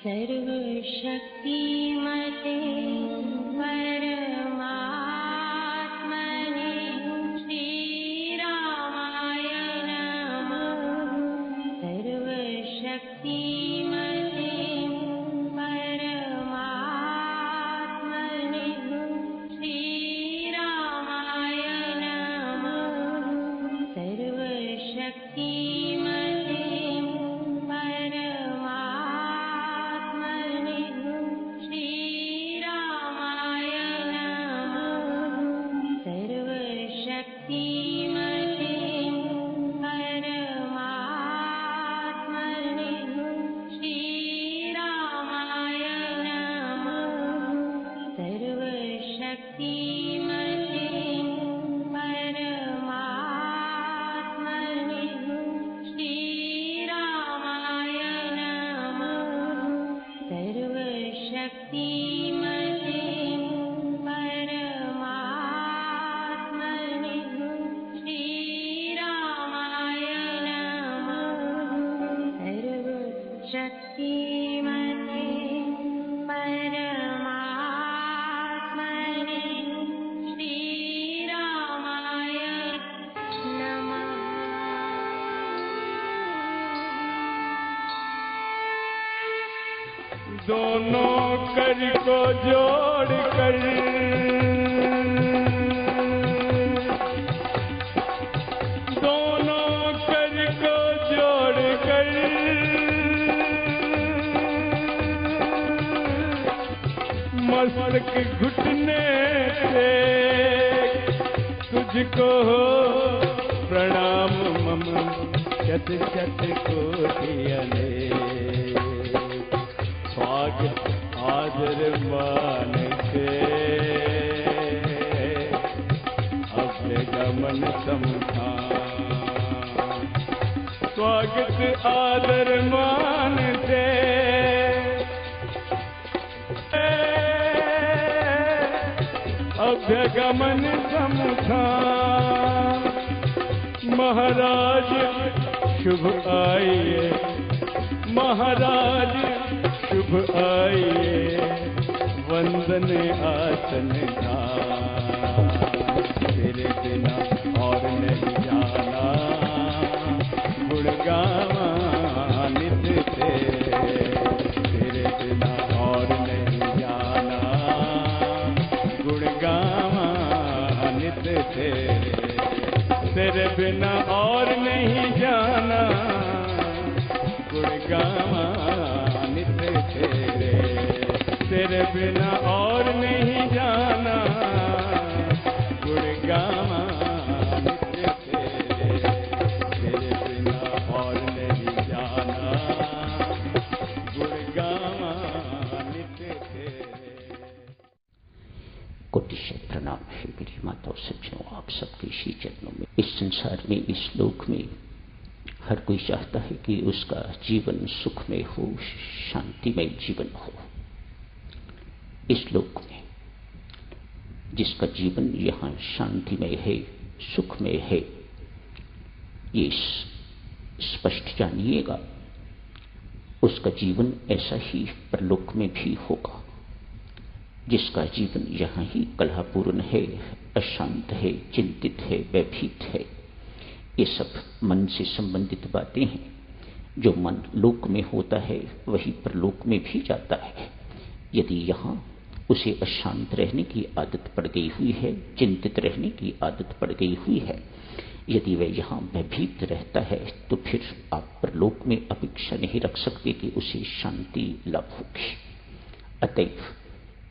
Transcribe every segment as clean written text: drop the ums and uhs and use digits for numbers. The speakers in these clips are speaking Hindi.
सर्वशक्तिमते परमात्मने श्रीरामाय नमः। सर्वशक्तिमते परमात्मने श्रीरामाय नमः। सर्वशक्तिमते परमात्मने श्रीरामाय नमः। सर्वशक्तिमते परमात्मने श्रीरामाय नमः। सर्वशक्तिमते परमात्मने श्रीरामाय नमः। सर्वशक्तिमते परमात्मने श्रीरामाय नमः। सर्वशक्तिमते परमात्मने श्रीरामाय नमः। दोनों कर को जोड़कर दोनों कर को जोड़कर मस्तक घुटने से तुझको प्रणाम मम शत शत कोटियने। स्वागत आदर मान के अभ्यगमन समधान। स्वागत आदर मान के अभ्यगमन समधान। महाराज शुभ आइए, महाराज शुभ आइए, वंदन आसन धान। तेरे बिना और नहीं जाना, गुण गावा नित तेरे। तेरे बिना और नहीं जाना, गुण गावा नित तेरे। तेरे बिना और नहीं जाना, गुण गावा नित तेरे। तेरे बिना और नहीं जाना, गुण गावा नित तेरे। तेरे बिना और नहीं जाना, गुण गावा नित तेरे। कोटिशय प्रणाम है मेरी माता और सज्जनों, आप सबके श्री चरणों में। इस संसार में, इस लोक में हर कोई चाहता है कि उसका जीवन सुखमय हो, शांतिमय जीवन हो। इस लोक में जिसका जीवन यहाँ शांतिमय है, सुखमय है, ये स्पष्ट जानिएगा, उसका जीवन ऐसा ही परलोक में भी होगा। जिसका जीवन यहाँ ही कलहपूर्ण है, अशांत है, चिंतित है, भयभीत है, ये सब मन से संबंधित बातें हैं। जो मन लोक में होता है वही परलोक में भी जाता है। यदि यहाँ उसे अशांत रहने की आदत पड़ गई हुई है, चिंतित रहने की आदत पड़ गई हुई है, यदि वह यहाँ भयभीत रहता है, तो फिर आप परलोक में अपेक्षा नहीं रख सकते कि उसे शांति लाभ होगी। अतएव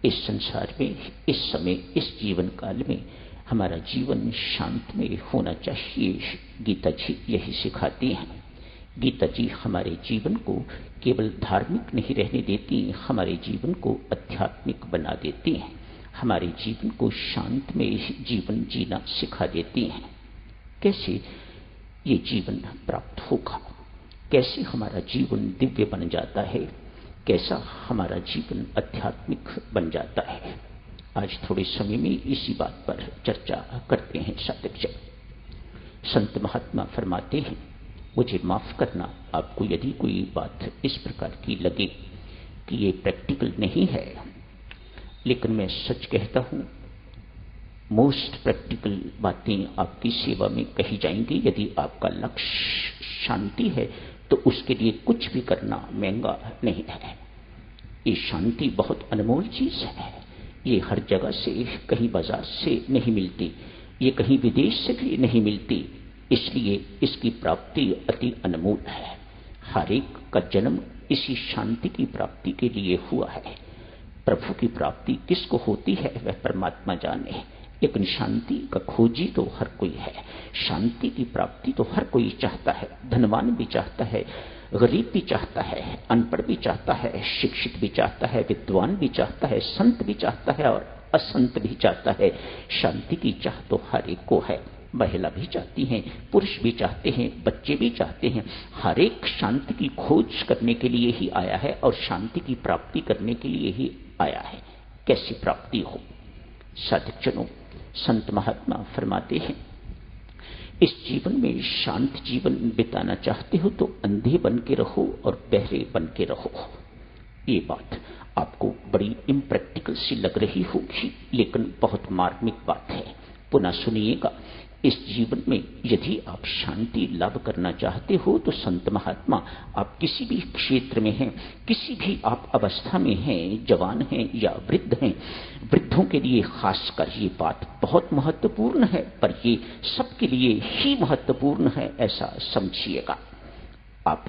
इस संसार में, इस समय, इस जीवन काल में हमारा जीवन शांतमय होना चाहिए। गीता जी यही सिखाती हैं। गीता जी हमारे जीवन को केवल धार्मिक नहीं रहने देती, हमारे जीवन को आध्यात्मिक बना देती हैं। हमारे जीवन को शांतमय जीवन जीना सिखा देती हैं। कैसे ये जीवन प्राप्त होगा, कैसे हमारा जीवन दिव्य बन जाता है, कैसा हमारा जीवन आध्यात्मिक बन जाता है। आज थोड़े समय में इसी बात पर चर्चा करते हैं साधक जन। संत महात्मा फरमाते हैं, मुझे माफ करना, आपको यदि कोई बात इस प्रकार की लगे कि ये प्रैक्टिकल नहीं है, लेकिन मैं सच कहता हूं, मोस्ट प्रैक्टिकल बातें आपकी सेवा में कही जाएंगी। यदि आपका लक्ष्य शांति है तो उसके लिए कुछ भी करना महंगा नहीं है। ये शांति बहुत अनमोल चीज है। ये हर जगह से, कहीं बाजार से नहीं मिलती, ये कहीं विदेश से भी नहीं मिलती, इसलिए इसकी प्राप्ति अति अनमोल है। हर एक का जन्म इसी शांति की प्राप्ति के लिए हुआ है। प्रभु की प्राप्ति किसको होती है वह परमात्मा जाने, लेकिन शांति का खोजी तो हर कोई है। शांति की प्राप्ति तो हर कोई चाहता है। धनवान भी चाहता है, गरीब भी चाहता है, अनपढ़ भी चाहता है, शिक्षित भी चाहता है, विद्वान भी चाहता है, संत भी चाहता है और असंत भी चाहता है। शांति की चाह तो हर एक को है। महिला भी चाहती हैं, पुरुष भी चाहते हैं, बच्चे भी चाहते हैं। हर एक शांति की खोज करने के लिए ही आया है और शांति की प्राप्ति करने के लिए ही आया है। कैसी प्राप्ति हो? साधकजनों, संत महात्मा फरमाते हैं, इस जीवन में शांत जीवन बिताना चाहते हो तो अंधे बन के रहो और बहरे बन के रहो। ये बात आपको बड़ी इम्प्रैक्टिकल सी लग रही होगी, लेकिन बहुत मार्मिक बात है। पुनः सुनिएगा। इस जीवन में यदि आप शांति लाभ करना चाहते हो तो संत महात्मा, आप किसी भी क्षेत्र में हैं, किसी भी आप अवस्था में हैं, जवान हैं या वृद्ध हैं, वृद्धों के लिए खासकर ये बात बहुत महत्वपूर्ण है, पर ये सबके लिए ही महत्वपूर्ण है, ऐसा समझिएगा। आप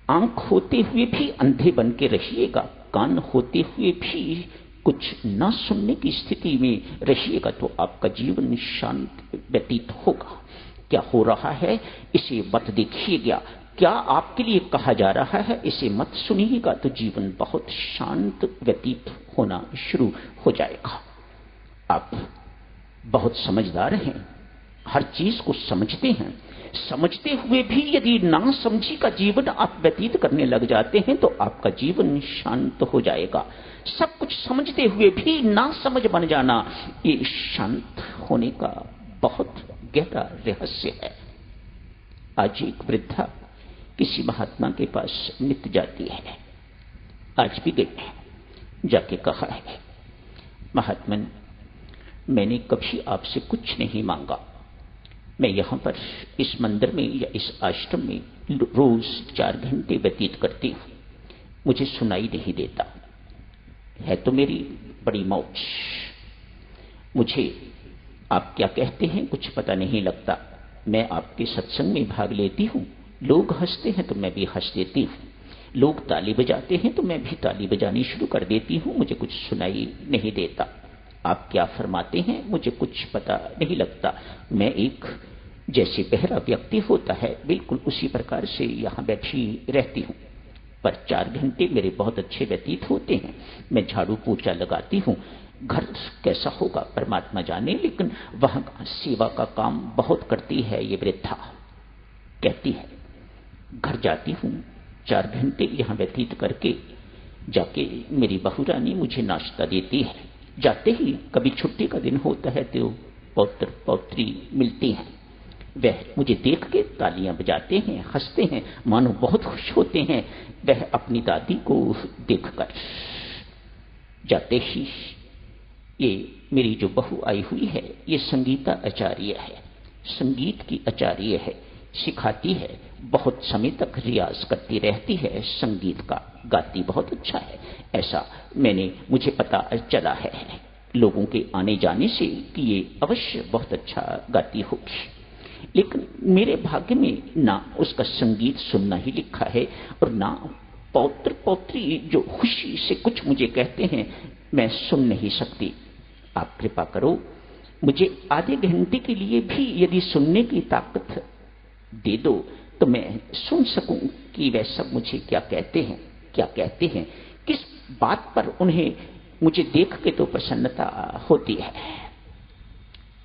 आंख होते हुए भी अंधे बन के रहिएगा, कान होते हुए भी कुछ न सुनने की स्थिति में रहिएगा तो आपका जीवन शांत व्यतीत होगा। क्या हो रहा है इसे मत देखिएगा, क्या आपके लिए कहा जा रहा है इसे मत सुनिएगा, तो जीवन बहुत शांत व्यतीत होना शुरू हो जाएगा। आप बहुत समझदार हैं, हर चीज को समझते हैं, समझते हुए भी यदि ना समझी का जीवन आप व्यतीत करने लग जाते हैं तो आपका जीवन शांत हो जाएगा। सब कुछ समझते हुए भी ना समझ बन जाना, ये शांत होने का बहुत गहरा रहस्य है। आज एक वृद्धा किसी महात्मा के पास नित्य जाती है, आज भी गई, जाके कहा है, महात्मन, मैंने कभी आपसे कुछ नहीं मांगा, मैं यहां पर इस मंदिर में या इस आश्रम में रोज 4 घंटे व्यतीत करती हूं, मुझे सुनाई नहीं देता है तो मेरी बड़ी मौज। मुझे आप क्या कहते हैं कुछ पता नहीं लगता। मैं आपके सत्संग में भाग लेती हूं, लोग हंसते हैं तो मैं भी हंस देती हूं, लोग ताली बजाते हैं तो मैं भी ताली बजानी शुरू कर देती हूं, मुझे कुछ सुनाई नहीं देता। आप क्या फरमाते हैं मुझे कुछ पता नहीं लगता। मैं एक जैसे बहरा व्यक्ति होता है बिल्कुल उसी प्रकार से यहां बैठी रहती हूं, पर 4 घंटे मेरे बहुत अच्छे व्यतीत होते हैं। मैं झाड़ू पोछा लगाती हूं, घर कैसा होगा परमात्मा जाने, लेकिन वहां सेवा का काम बहुत करती है ये वृद्धा। कहती है, घर जाती हूं 4 घंटे यहां व्यतीत करके जाके मेरी बहू रानी मुझे नाश्ता देती है। जाते ही कभी छुट्टी का दिन होता है तो पौत्र पौत्री मिलती हैं, वह मुझे देख के तालियां बजाते हैं, हंसते हैं, मानो बहुत खुश होते हैं वह अपनी दादी को देखकर। जाते ही ये मेरी जो बहू आई हुई है ये संगीता आचार्य है, संगीत की आचार्य है, सिखाती है, बहुत समय तक रियाज करती रहती है, संगीत का गाती बहुत अच्छा है, ऐसा मुझे पता चला है लोगों के आने जाने से कि ये अवश्य बहुत अच्छा गाती होगी। लेकिन मेरे भाग्य में ना उसका संगीत सुनना ही लिखा है और ना पौत्र पौत्री जो खुशी से कुछ मुझे कहते हैं मैं सुन नहीं सकती। आप कृपा करो, मुझे आधे घंटे के लिए भी यदि सुनने की ताकत दे दो तो मैं सुन सकूं कि वह सब मुझे क्या कहते हैं, क्या कहते हैं, किस बात पर उन्हें मुझे देख के तो प्रसन्नता होती है।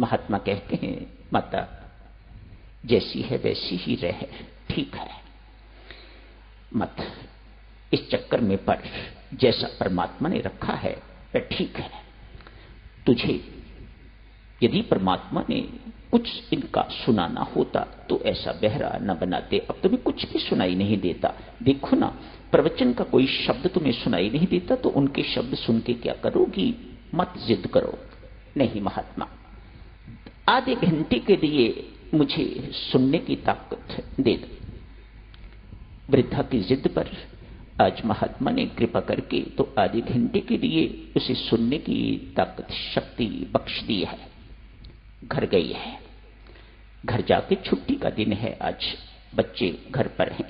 महात्मा कहते हैं, माता जैसी है वैसी ही रहे, ठीक है, मत इस चक्कर में पड़, जैसा परमात्मा ने रखा है वह ठीक है। तुझे यदि परमात्मा ने कुछ इनका सुनाना होता तो ऐसा बहरा न बनाते। अब तुम्हें कुछ भी सुनाई नहीं देता। देखो ना, प्रवचन का कोई शब्द तुम्हें सुनाई नहीं देता तो उनके शब्द सुन के क्या करोगी? मत जिद करो। नहीं महात्मा, आधे घंटे के लिए मुझे सुनने की ताकत दे दो। वृद्धा की जिद पर आज महात्मा ने कृपा करके तो आधे घंटे के लिए उसे सुनने की ताकत, शक्ति बख्श दी है। घर गई है। घर जाके छुट्टी का दिन है, आज बच्चे घर पर हैं।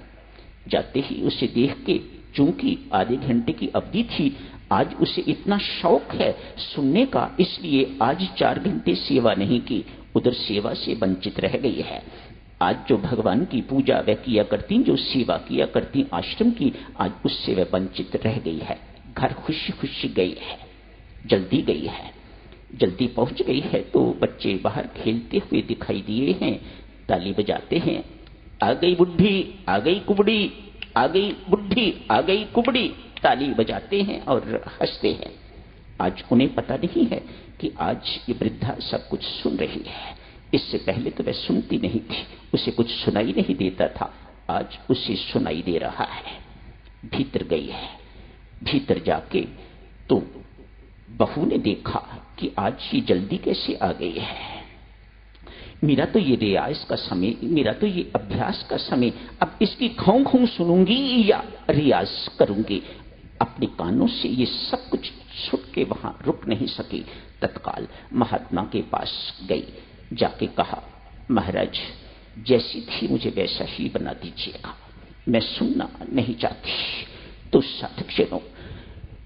जाते ही उसे देख के, चूंकि आधे घंटे की अवधि थी, आज उसे इतना शौक है सुनने का, इसलिए आज 4 घंटे सेवा नहीं की, उधर सेवा से वंचित रह गई है। आज जो भगवान की पूजा वह किया करती, जो सेवा किया करती आश्रम की, आज उससे वह वंचित रह गई है। घर खुशी खुशी गई है, जल्दी गई है। जल्दी पहुंच गई है तो बच्चे बाहर खेलते हुए दिखाई दिए हैं, ताली बजाते हैं। आ गई बुढ़ी, आ गई कुबड़ी, आ गई बुढ़ी, आ गई कुबड़ी, ताली बजाते हैं और हंसते हैं। आज उन्हें पता नहीं है कि आज ये वृद्धा सब कुछ सुन रही है। इससे पहले तो वह सुनती नहीं थी, उसे कुछ सुनाई नहीं देता था, आज उसे सुनाई दे रहा है। भीतर गई है। भीतर जाके तो बहू ने देखा कि आज ये जल्दी कैसे आ गई है। मेरा तो ये रियाज का समय, मेरा तो ये अभ्यास का समय, अब इसकी खौं खौं सुनूंगी या रियाज करूंगी। अपने कानों से ये सब कुछ सुन के वहां रुक नहीं सकी। तत्काल महात्मा के पास गई, जाके कहा, महाराज जैसी थी मुझे वैसा ही बना दीजिएगा, मैं सुनना नहीं चाहती। तो साधक जनों,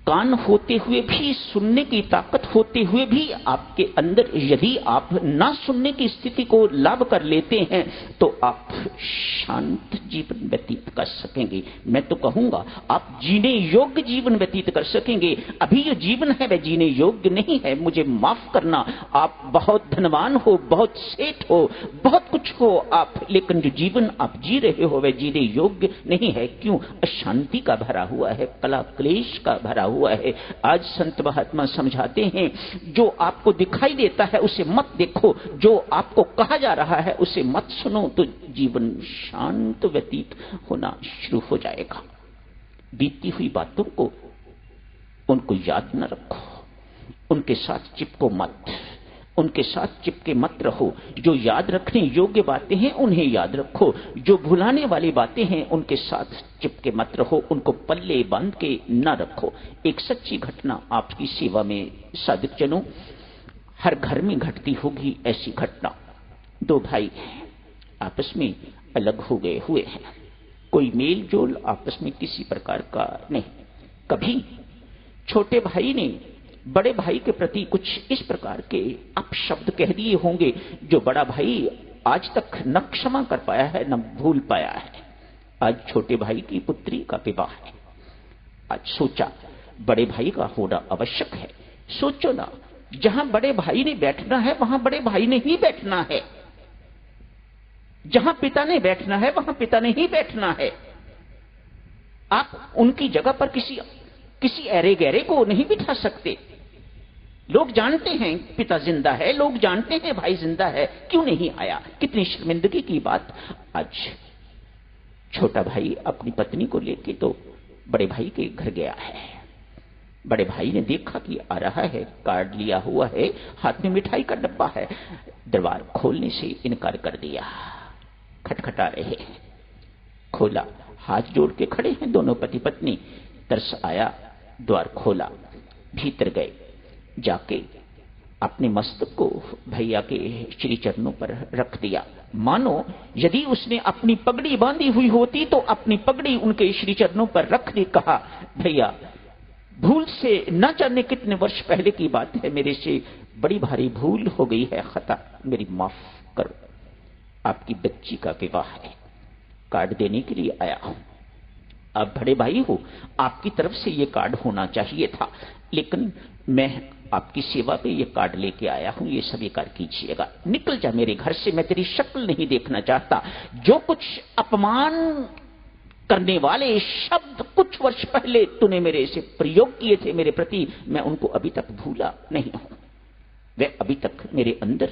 कान होते हुए भी, सुनने की ताकत होते हुए भी आपके अंदर यदि आप ना सुनने की स्थिति को लाभ कर लेते हैं तो आप शांत जीवन व्यतीत कर सकेंगे। मैं तो कहूंगा आप जीने योग्य जीवन व्यतीत कर सकेंगे। अभी जो जीवन है वह जीने योग्य नहीं है, मुझे माफ करना। आप बहुत धनवान हो, बहुत सेठ हो, बहुत कुछ हो आप, लेकिन जो जीवन आप जी रहे हो वह जीने योग्य नहीं है। क्यों? अशांति का भरा हुआ है, कला क्लेश का भरा हुआ है। आज संत महात्मा समझाते हैं, जो आपको दिखाई देता है उसे मत देखो, जो आपको कहा जा रहा है उसे मत सुनो, तो जीवन शांत व्यतीत होना शुरू हो जाएगा। बीती हुई बातों को, उनको याद न रखो, उनके साथ चिपको मत, उनके साथ चिपके मत रहो। जो याद रखने योग्य बातें हैं उन्हें याद रखो, जो भुलाने वाली बातें हैं उनके साथ चिपके मत रहो, उनको पल्ले बांध के न रखो। एक सच्ची घटना आपकी सेवा में साधक जनों, हर घर में घटती होगी ऐसी घटना। 2 भाई आपस में अलग हो गए हुए हैं, कोई मेल जोल आपस में किसी प्रकार का नहीं। कभी छोटे भाई ने बड़े भाई के प्रति कुछ इस प्रकार के अपशब्द कह दिए होंगे जो बड़ा भाई आज तक न क्षमा कर पाया है, न भूल पाया है। आज छोटे भाई की पुत्री का विवाह है। आज सोचा बड़े भाई का होना आवश्यक है। सोचो ना, जहां बड़े भाई ने बैठना है वहां बड़े भाई ने ही बैठना है, जहां पिता ने बैठना है वहां पिता ने ही बैठना है। आप उनकी जगह पर किसी ऐरे गहरे को नहीं बिठा सकते। लोग जानते हैं पिता जिंदा है, लोग जानते हैं भाई जिंदा है, क्यों नहीं आया? कितनी शर्मिंदगी की बात। आज छोटा भाई अपनी पत्नी को लेके तो बड़े भाई के घर गया है। बड़े भाई ने देखा कि आ रहा है, कार्ड लिया हुआ है, हाथ में मिठाई का डब्बा है। दरबार खोलने से इनकार कर दिया। खटखटा रहे हैं, खोला, हाथ जोड़ के खड़े हैं दोनों पति पत्नी। तरस आया, द्वार खोला, भीतर गए, जाके अपने मस्तक को भैया के श्री चरणों पर रख दिया। मानो यदि उसने अपनी पगड़ी बांधी हुई होती तो अपनी पगड़ी उनके श्री चरणों पर रख दी। कहा, भैया भूल से न जाने कितने वर्ष पहले की बात है, मेरे से बड़ी भारी भूल हो गई है, खता, मेरी माफ करो। आपकी बच्ची का विवाह है, कार्ड देने के लिए आया हूं। आप बड़े भाई हो, आपकी तरफ से ये कार्ड होना चाहिए था, लेकिन मैं आपकी सेवा पे ये कार्ड लेके आया हूं, ये स्वीकार कीजिएगा। निकल जा मेरे घर से, मैं तेरी शक्ल नहीं देखना चाहता। जो कुछ अपमान करने वाले शब्द कुछ वर्ष पहले तूने मेरे से प्रयोग किए थे मेरे प्रति, मैं उनको अभी तक भूला नहीं हूं। वे अभी तक मेरे अंदर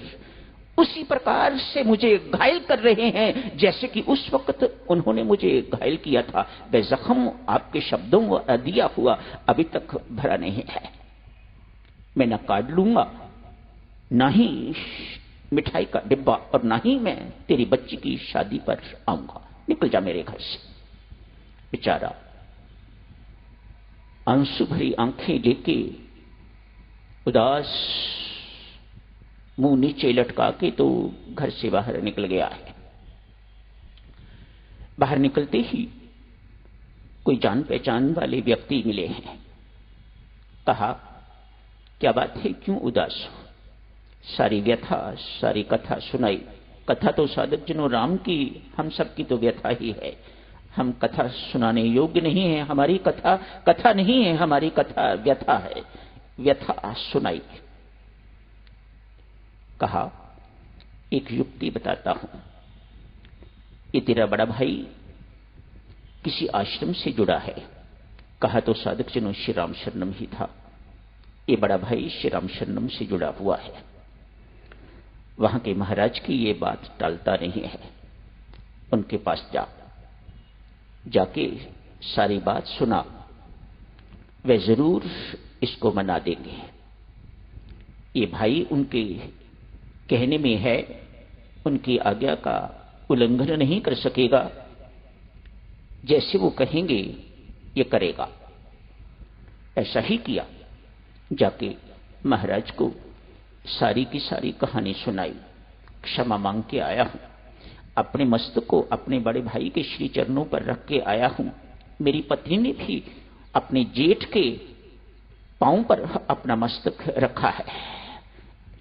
उसी प्रकार से मुझे घायल कर रहे हैं जैसे कि उस वक्त उन्होंने मुझे घायल किया था। वह जख्म आपके शब्दों में दिया हुआ अभी तक भरा नहीं है। मैं न कार्ड लूंगा, ना ही मिठाई का डिब्बा, और ना ही मैं तेरी बच्ची की शादी पर आऊंगा। निकल जा मेरे घर से। बेचारा आंसू भरी आंखें लेके उदास मुंह नीचे लटका के तो घर से बाहर निकल गया है। बाहर निकलते ही कोई जान पहचान वाले व्यक्ति मिले हैं। कहा, क्या बात है, क्यों उदास हो? सारी व्यथा, सारी कथा सुनाई। कथा तो साधक जनों राम की, हम सब की तो व्यथा ही है। हम कथा सुनाने योग्य नहीं है। हमारी कथा कथा नहीं है, हमारी कथा व्यथा है। व्यथा सुनाई। कहा, एक युक्ति बताता हूं। ये तेरा बड़ा भाई किसी आश्रम से जुड़ा है। कहा तो साधक जनों श्री राम शरणम ही था। ये बड़ा भाई श्री राम शरणम से जुड़ा हुआ है। वहां के महाराज की ये बात टालता नहीं है। उनके पास जाके सारी बात सुना। वे जरूर इसको मना देंगे। ये भाई उनके कहने में है, उनकी आज्ञा का उल्लंघन नहीं कर सकेगा। जैसे वो कहेंगे ये करेगा। ऐसा ही किया। जाके महाराज को सारी की सारी कहानी सुनाई। क्षमा मांग के आया हूं। अपने मस्तक को अपने बड़े भाई के श्री चरणों पर रख के आया हूं। मेरी पत्नी ने भी अपने जेठ के पांव पर अपना मस्तक रखा है,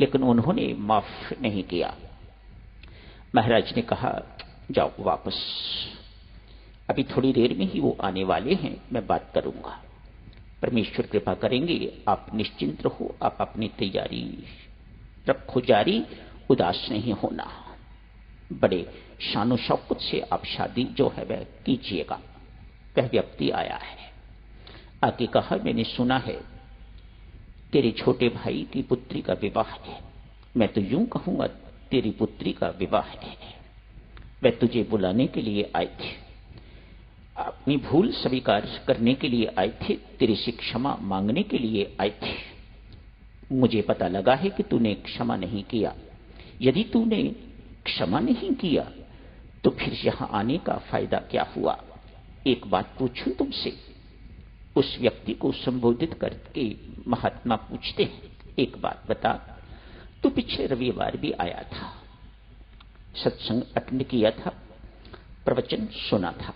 लेकिन उन्होंने माफ नहीं किया। महाराज ने कहा, जाओ वापस, अभी थोड़ी देर में ही वो आने वाले हैं, मैं बात करूंगा। परमेश्वर कृपा करेंगे, आप निश्चिंत रहो, आप अपनी तैयारी रखो जारी, उदास नहीं होना। बड़े शानो शौकत से आप शादी जो है वह कीजिएगा। वह व्यक्ति आया है। आके कहा, मैंने सुना है तेरे छोटे भाई की पुत्री का विवाह है। मैं तो यूं कहूंगा तेरी पुत्री का विवाह है। वह तुझे बुलाने के लिए आए थे, अपनी भूल स्वीकार करने के लिए आए थे, तेरी से क्षमा मांगने के लिए आए थे। मुझे पता लगा है कि तूने क्षमा नहीं किया। यदि तूने क्षमा नहीं किया तो फिर यहां आने का फायदा क्या हुआ? एक बात पूछूं तुमसे। उस व्यक्ति को संबोधित करके महात्मा पूछते हैं, एक बात बता, तू पिछले रविवार भी आया था, सत्संग अटेंड किया था, प्रवचन सुना था।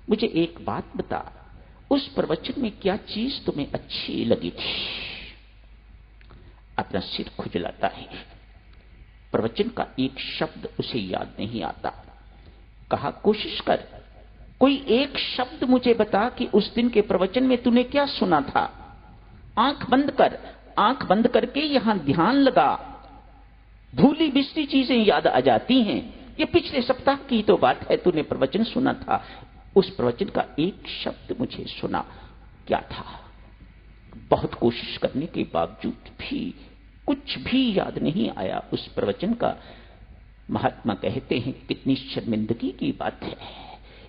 मुझे एक बात बता, उस प्रवचन में क्या चीज तुम्हें अच्छी लगी थी? अपना सिर खुजलाता है। प्रवचन का एक शब्द उसे याद नहीं आता। कहा, कोशिश कर, कोई एक शब्द मुझे बता कि उस दिन के प्रवचन में तूने क्या सुना था। आंख बंद कर, आंख बंद करके यहां ध्यान लगा। भूली बिसरी चीजें याद आ जाती हैं। ये पिछले सप्ताह की तो बात है, तूने प्रवचन सुना था। उस प्रवचन का एक शब्द मुझे सुना, क्या था? बहुत कोशिश करने के बावजूद भी कुछ भी याद नहीं आया उस प्रवचन का। महात्मा कहते हैं, कितनी शर्मिंदगी की बात है।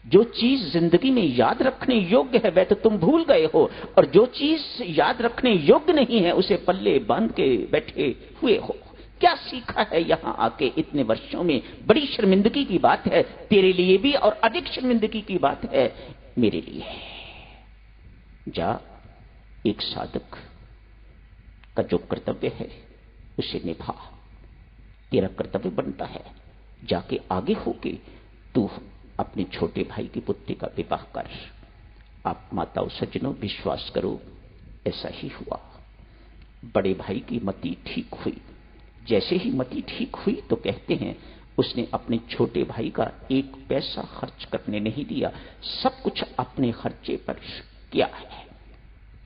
जो चीज जिंदगी में याद रखने योग्य है वह तो तुम भूल गए हो, और जो चीज याद रखने योग्य नहीं है उसे पल्ले बांध के बैठे हुए हो। क्या सीखा है यहां आके इतने वर्षों में? बड़ी शर्मिंदगी की बात है तेरे लिए भी, और अधिक शर्मिंदगी की बात है मेरे लिए। जा, एक साधक का जो कर्तव्य है उसे निभा। तेरा कर्तव्य बनता है, जाके आगे होके तू अपने छोटे भाई की पुत्री का विवाह कर। आप माताओं सज्जनों विश्वास करो, ऐसा ही हुआ। बड़े भाई की मति ठीक हुई। जैसे ही मति ठीक हुई तो कहते हैं उसने अपने छोटे भाई का एक पैसा खर्च करने नहीं दिया, सब कुछ अपने खर्चे पर किया है।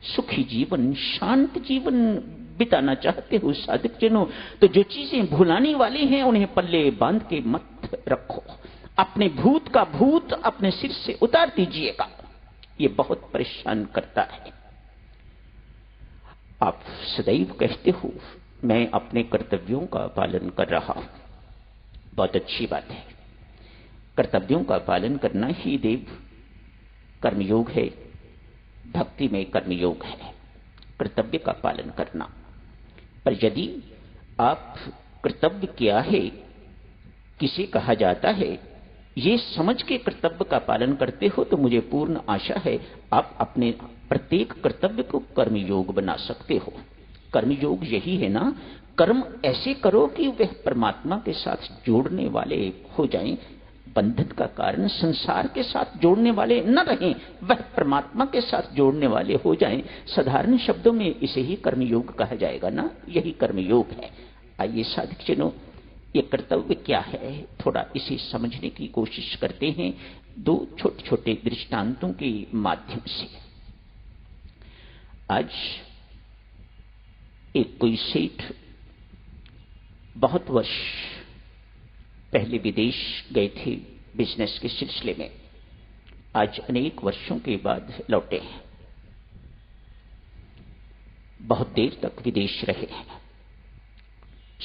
सुखी जीवन, शांत जीवन बिताना चाहते हो साधक जनों, तो जो चीजें भुलाने वाली हैं उन्हें पल्ले बांध के मत रखो। अपने भूत का भूत अपने सिर से उतार दीजिएगा। ये बहुत परेशान करता है। आप सदैव कहते हो मैं अपने कर्तव्यों का पालन कर रहा हूं, बहुत अच्छी बात है। कर्तव्यों का पालन करना ही देव कर्मयोग है, भक्ति में कर्मयोग है, कर्तव्य का पालन करना। पर यदि आप कर्तव्य क्या है, किसे कहा जाता है, ये समझ के कर्तव्य का पालन करते हो तो मुझे पूर्ण आशा है आप अपने प्रत्येक कर्तव्य को कर्मयोग बना सकते हो। कर्मयोग यही है ना, कर्म ऐसे करो कि वह परमात्मा के साथ जोड़ने वाले हो जाएं, बंधन का कारण संसार के साथ जोड़ने वाले न रहें, वह परमात्मा के साथ जोड़ने वाले हो जाएं। साधारण शब्दों में इसे ही कर्मयोग कहा जाएगा ना, यही कर्मयोग है। आइए साधक जनों, ये कर्तव्य क्या है, थोड़ा इसे समझने की कोशिश करते हैं दो छोटे छोटे दृष्टांतों के माध्यम से। आज एक कोई सेठ बहुत वर्ष पहले विदेश गए थे बिजनेस के सिलसिले में, आज अनेक वर्षों के बाद लौटे हैं। बहुत देर तक विदेश रहे हैं।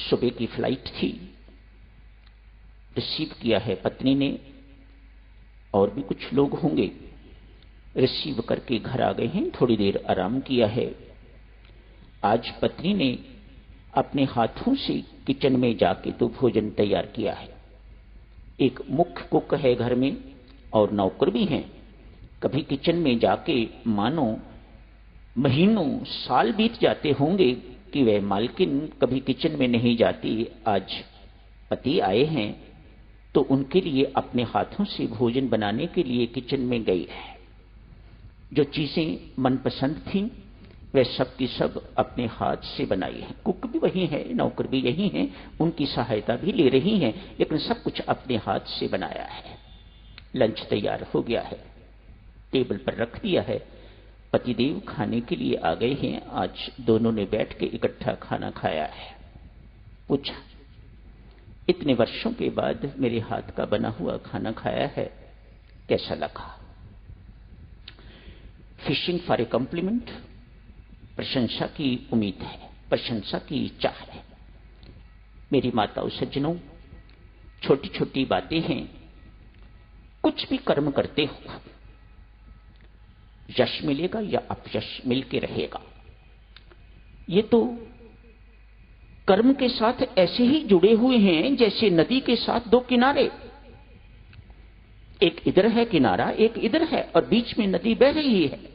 सुबह की फ्लाइट थी, रिसीव किया है पत्नी ने, और भी कुछ लोग होंगे, रिसीव करके घर आ गए हैं, थोड़ी देर आराम किया है। आज पत्नी ने अपने हाथों से किचन में जाके तो भोजन तैयार किया है। एक मुख्य कुक है घर में और नौकर भी हैं। कभी किचन में जाके मानो महीनों साल बीत जाते होंगे कि वह मालकिन कभी किचन में नहीं जाती। आज पति आए हैं तो उनके लिए अपने हाथों से भोजन बनाने के लिए किचन में गई है। जो चीजें मनपसंद थीं वह सब की सब अपने हाथ से बनाई है। कुक भी वही है, नौकर भी यही है, उनकी सहायता भी ले रही हैं, लेकिन सब कुछ अपने हाथ से बनाया है। लंच तैयार हो गया है, टेबल पर रख दिया है। पतिदेव खाने के लिए आ गए हैं। आज दोनों ने बैठ के इकट्ठा खाना खाया है। पूछा, इतने वर्षों के बाद मेरे हाथ का बना हुआ खाना खाया है, कैसा लगा? फिशिंग फॉर ए कॉम्प्लीमेंट, प्रशंसा की उम्मीद है, प्रशंसा की चाह है। मेरी माताओं सज्जनों, छोटी छोटी बातें हैं। कुछ भी कर्म करते हो, यश मिलेगा या अपयश मिलके रहेगा। ये तो कर्म के साथ ऐसे ही जुड़े हुए हैं जैसे नदी के साथ दो किनारे, एक इधर है किनारा, एक इधर है, और बीच में नदी बह रही है।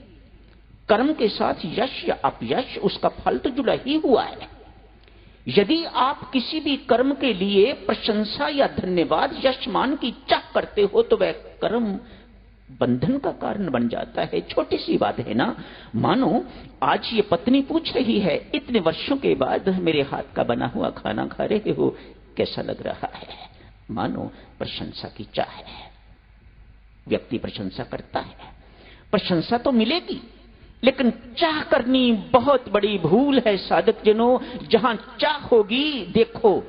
कर्म के साथ यश या अपयश, उसका फल तो जुड़ा ही हुआ है। यदि आप किसी भी कर्म के लिए प्रशंसा या धन्यवाद, यश मान की चाह करते हो तो वह कर्म बंधन का कारण बन जाता है। छोटी सी बात है ना। मानो आज ये पत्नी पूछ रही है, इतने वर्षों के बाद मेरे हाथ का बना हुआ खाना खा रहे हो, कैसा लग रहा है? मानो प्रशंसा की चाह है। व्यक्ति प्रशंसा करता है, प्रशंसा तो मिलेगी, लेकिन चाह करनी बहुत बड़ी भूल है साधक जनों। जहां चाह होगी, देखो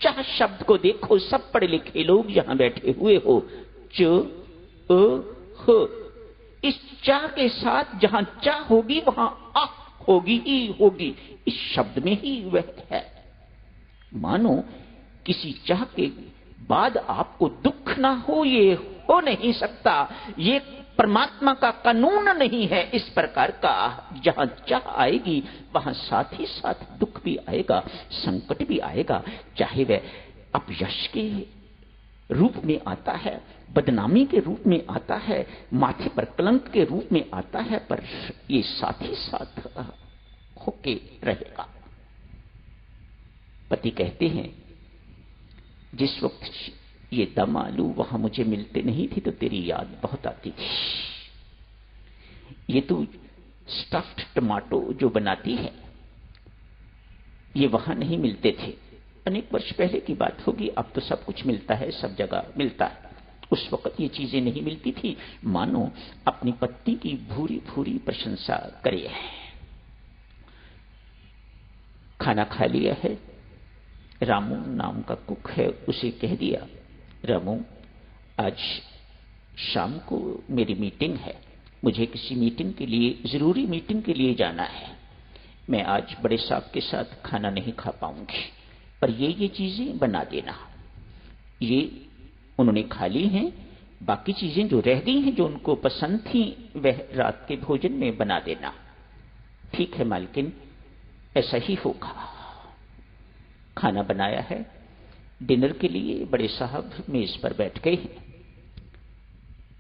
चाह शब्द को देखो, सब पढ़े लिखे लोग यहां बैठे हुए हो, च हो, इस चाह के साथ जहां चाह होगी वहां आ होगी ही होगी, इस शब्द में ही वह है। मानो किसी चाह के बाद आपको दुख ना हो, ये हो नहीं सकता। ये परमात्मा का कानून नहीं है इस प्रकार का। जहां चाह आएगी वहां साथ ही साथ दुख भी आएगा, संकट भी आएगा, चाहे वह अपयश के रूप में आता है, बदनामी के रूप में आता है, माथे पर कलंक के रूप में आता है, पर ये साथ ही साथ होके रहेगा। पति कहते हैं, जिस वक्त ये दम आलू वहां मुझे मिलते नहीं थे तो तेरी याद बहुत आती थी। ये तो स्टफ्ड टमाटो जो बनाती है, ये वहां नहीं मिलते थे। अनेक वर्ष पहले की बात होगी, अब तो सब कुछ मिलता है, सब जगह मिलता है। उस वक्त ये चीजें नहीं मिलती थी। मानो अपनी पत्नी की भूरी भूरी प्रशंसा करे। खाना खा लिया है, रामू नाम का कुक है, उसे कह दिया, रामू आज शाम को मेरी मीटिंग है, मुझे किसी मीटिंग के लिए, जरूरी मीटिंग के लिए जाना है, मैं आज बड़े साहब के साथ खाना नहीं खा पाऊंगी, पर ये चीजें बना देना। ये उन्होंने खा ली हैं, बाकी चीजें जो रह गई हैं जो उनको पसंद थी वह रात के भोजन में बना देना। ठीक है मालकिन, ऐसा ही होगा। खाना बनाया है डिनर के लिए, बड़े साहब मेज पर बैठ गए हैं।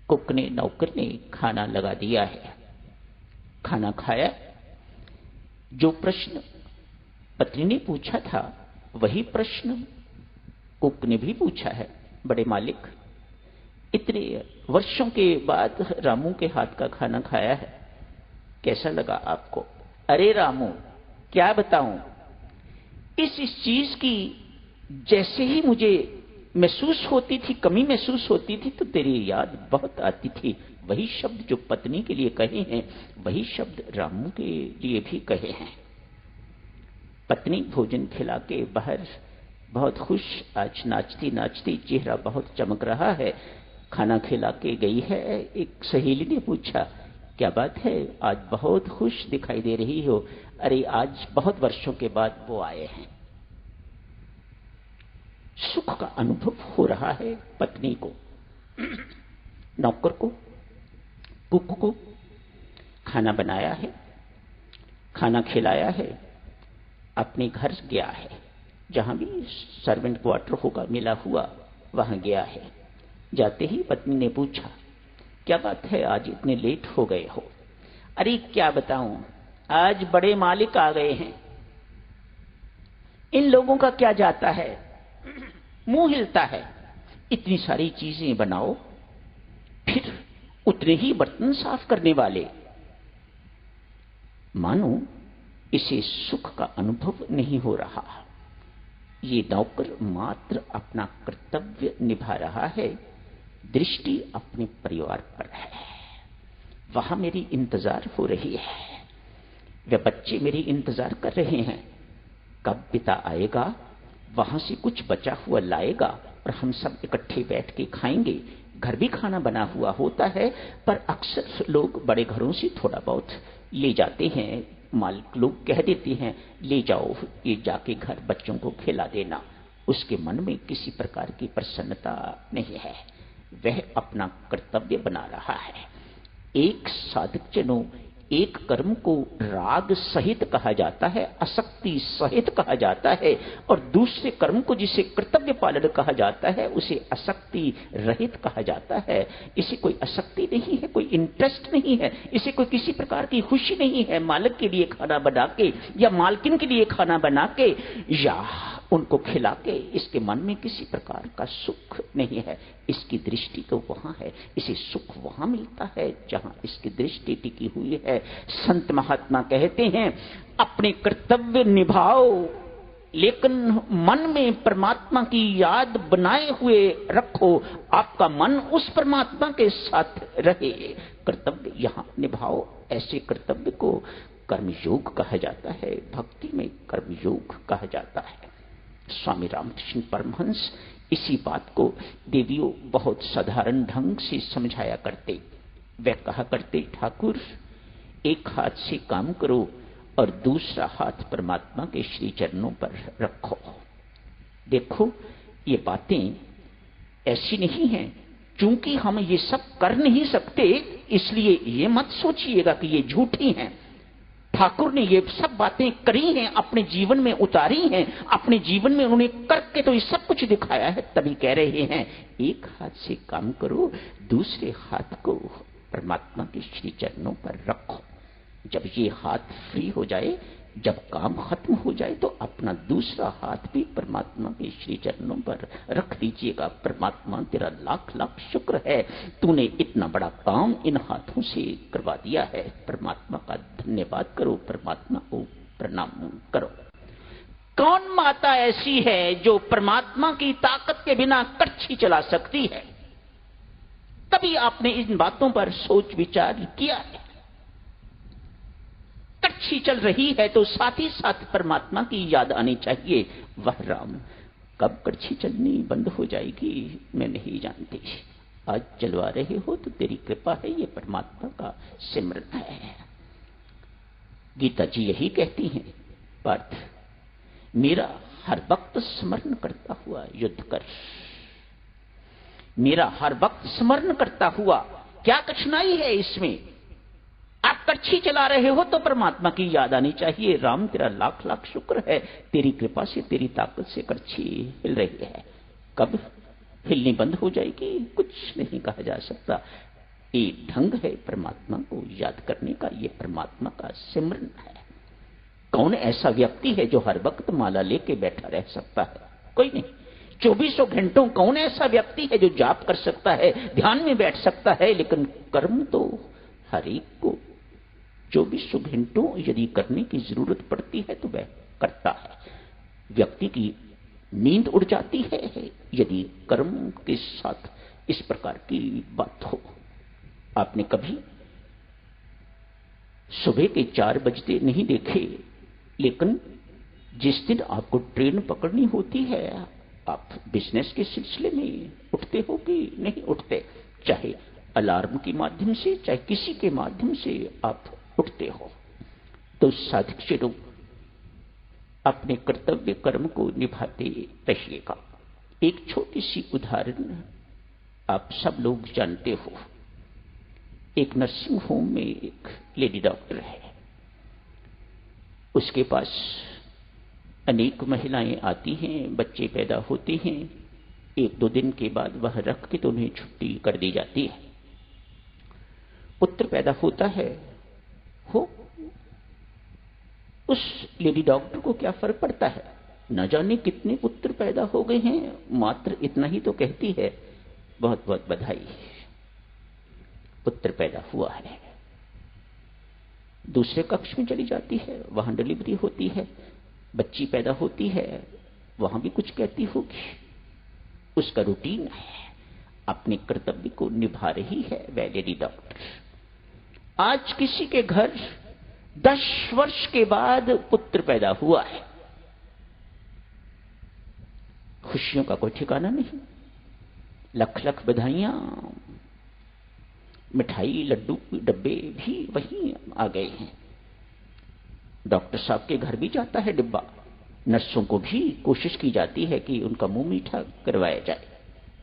कुक ने, नौकर ने खाना लगा दिया है। खाना खाया। जो प्रश्न पत्नी ने पूछा था वही प्रश्न कुक ने भी पूछा है। बड़े मालिक, इतने वर्षों के बाद रामू के हाथ का खाना खाया है, कैसा लगा आपको? अरे रामू, क्या बताऊं, इस चीज की जैसे ही मुझे महसूस होती थी, कमी महसूस होती थी, तो तेरी याद बहुत आती थी। वही शब्द जो पत्नी के लिए कहे हैं वही शब्द रामू के लिए भी कहे हैं। पत्नी भोजन खिला के बाहर बहुत खुश, आज नाचती नाचती चेहरा बहुत चमक रहा है, खाना खिला के गई है। एक सहेली ने पूछा, क्या बात है, आज बहुत खुश दिखाई दे रही हो? अरे आज बहुत वर्षों के बाद वो आए हैं। सुख का अनुभव हो रहा है पत्नी को, नौकर को, कुक को। खाना बनाया है, खाना खिलाया है, अपने घर गया है, जहां भी सर्वेंट क्वार्टर होगा मिला हुआ वहां गया है। जाते ही पत्नी ने पूछा, क्या बात है, आज इतने लेट हो गए हो? अरे क्या बताऊं, आज बड़े मालिक आ गए हैं, इन लोगों का क्या जाता है, मुंह हिलता है। इतनी सारी चीजें बनाओ, फिर उतने ही बर्तन साफ करने वाले। मानो इसे सुख का अनुभव नहीं हो रहा। ये नौकर मात्र अपना कर्तव्य निभा रहा है, दृष्टि अपने परिवार पर है। वहां मेरी इंतजार हो रही है, वे बच्चे मेरी इंतजार कर रहे हैं, कब पिता आएगा, वहां से कुछ बचा हुआ लाएगा और हम सब इकट्ठे बैठ के खाएंगे। घर भी खाना बना हुआ होता है, पर अक्सर लोग बड़े घरों से थोड़ा बहुत ले जाते हैं। मालिक लोग कह देते हैं, ले जाओ, ये जाके घर बच्चों को खिला देना। उसके मन में किसी प्रकार की प्रसन्नता नहीं है, वह अपना कर्तव्य बना रहा है। एक साधक जनों, एक कर्म को राग सहित कहा जाता है, आसक्ति सहित कहा जाता है, और दूसरे कर्म को जिसे कर्तव्य पालन कहा जाता है उसे आसक्ति रहित कहा जाता है। इसे कोई आसक्ति नहीं है, कोई इंटरेस्ट नहीं है, इसे कोई किसी प्रकार की खुशी नहीं है मालिक के लिए खाना बना के या मालकिन के लिए खाना बना के या उनको खिला के। इसके मन में किसी प्रकार का सुख नहीं है, इसकी दृष्टि तो वहां है, इसे सुख वहां मिलता है जहां इसकी दृष्टि टिकी हुई है। संत महात्मा कहते हैं, अपने कर्तव्य निभाओ लेकिन मन में परमात्मा की याद बनाए हुए रखो, आपका मन उस परमात्मा के साथ रहे। कर्तव्य यहां निभाओ, ऐसे कर्तव्य को कर्मयोग कहा जाता है, भक्ति में कर्मयोग कहा जाता है। स्वामी रामकृष्ण परमहंस इसी बात को देवियों बहुत साधारण ढंग से समझाया करते। वे कहा करते, ठाकुर एक हाथ से काम करो और दूसरा हाथ परमात्मा के श्री चरणों पर रखो। देखो ये बातें ऐसी नहीं हैं, चूंकि हम ये सब कर नहीं सकते इसलिए ये मत सोचिएगा कि ये झूठी हैं। ठाकुर ने ये सब बातें करी हैं, अपने जीवन में उतारी हैं, अपने जीवन में उन्होंने करके तो ये सब कुछ दिखाया है। तभी कह रहे हैं, एक हाथ से काम करो, दूसरे हाथ को परमात्मा के श्री चरणों पर रखो। जब ये हाथ फ्री हो जाए, जब काम खत्म हो जाए, तो अपना दूसरा हाथ भी परमात्मा के श्री चरणों पर रख दीजिएगा। परमात्मा तेरा लाख लाख शुक्र है, तूने इतना बड़ा काम इन हाथों से करवा दिया है। परमात्मा का धन्यवाद करो, परमात्मा को प्रणाम करो। कौन माता ऐसी है जो परमात्मा की ताकत के बिना कड़छी चला सकती है? कभी आपने इन बातों पर सोच विचार किया है? कड़छी चल रही है तो साथ ही साथ परमात्मा की याद आनी चाहिए। वह राम, कब कड़छी चलनी बंद हो जाएगी मैं नहीं जानती। आज चलवा रहे हो तो तेरी कृपा है, ये परमात्मा का सिमरन है। गीता जी यही कहती हैं, पार्थ मेरा हर वक्त स्मरण करता हुआ युद्ध कर। मेरा हर वक्त स्मरण करता हुआ, क्या कठिनाई है इसमें? आप कच्छी चला रहे हो तो परमात्मा की याद आनी चाहिए। राम तेरा लाख लाख शुक्र है, तेरी कृपा से, तेरी ताकत से कच्छी हिल रही है। कब हिलनी बंद हो जाएगी कुछ नहीं कहा जा सकता। ये ढंग है परमात्मा को याद करने का, ये परमात्मा का सिमरन है। कौन ऐसा व्यक्ति है जो हर वक्त माला लेके बैठा रह सकता है? कोई नहीं। 24 घंटों कौन ऐसा व्यक्ति है जो जाप कर सकता है, ध्यान में बैठ सकता है? लेकिन कर्म तो हर एक को 24 घंटों यदि करने की जरूरत पड़ती है तो वह करता है। व्यक्ति की नींद उड़ जाती है यदि कर्म के साथ इस प्रकार की बात हो। आपने कभी सुबह के 4 बजते नहीं देखे, लेकिन जिस दिन आपको ट्रेन पकड़नी होती है आप बिजनेस के सिलसिले में उठते हो कि नहीं उठते? चाहे अलार्म के माध्यम से, चाहे किसी के माध्यम से आप उठते हो। तो साधक चलो अपने कर्तव्य कर्म को निभाते रहिएगा। एक छोटी सी उदाहरण आप सब लोग जानते हो। एक नर्सिंग होम में एक लेडी डॉक्टर है, उसके पास अनेक महिलाएं आती हैं, बच्चे पैदा होते हैं। 1-2 दिन के बाद वह रख के तो उन्हें छुट्टी कर दी जाती है। पुत्र पैदा होता है, हो उस लेडी डॉक्टर को क्या फर्क पड़ता है? न जाने कितने पुत्र पैदा हो गए हैं, मात्र इतना ही तो कहती है, बहुत बहुत बधाई, पुत्र पैदा हुआ है। दूसरे कक्ष में चली जाती है, वहां डिलीवरी होती है, बच्ची पैदा होती है, वहां भी कुछ कहती होगी। उसका रूटीन है, अपने कर्तव्य को निभा रही है वह लेडी डॉक्टर। आज किसी के घर 10 वर्ष के बाद पुत्र पैदा हुआ है, खुशियों का कोई ठिकाना नहीं, लख लख बधाइयां, मिठाई लड्डू डब्बे भी वहीं आ गए हैं। डॉक्टर साहब के घर भी जाता है डिब्बा, नर्सों को भी कोशिश की जाती है कि उनका मुंह मीठा करवाया जाए।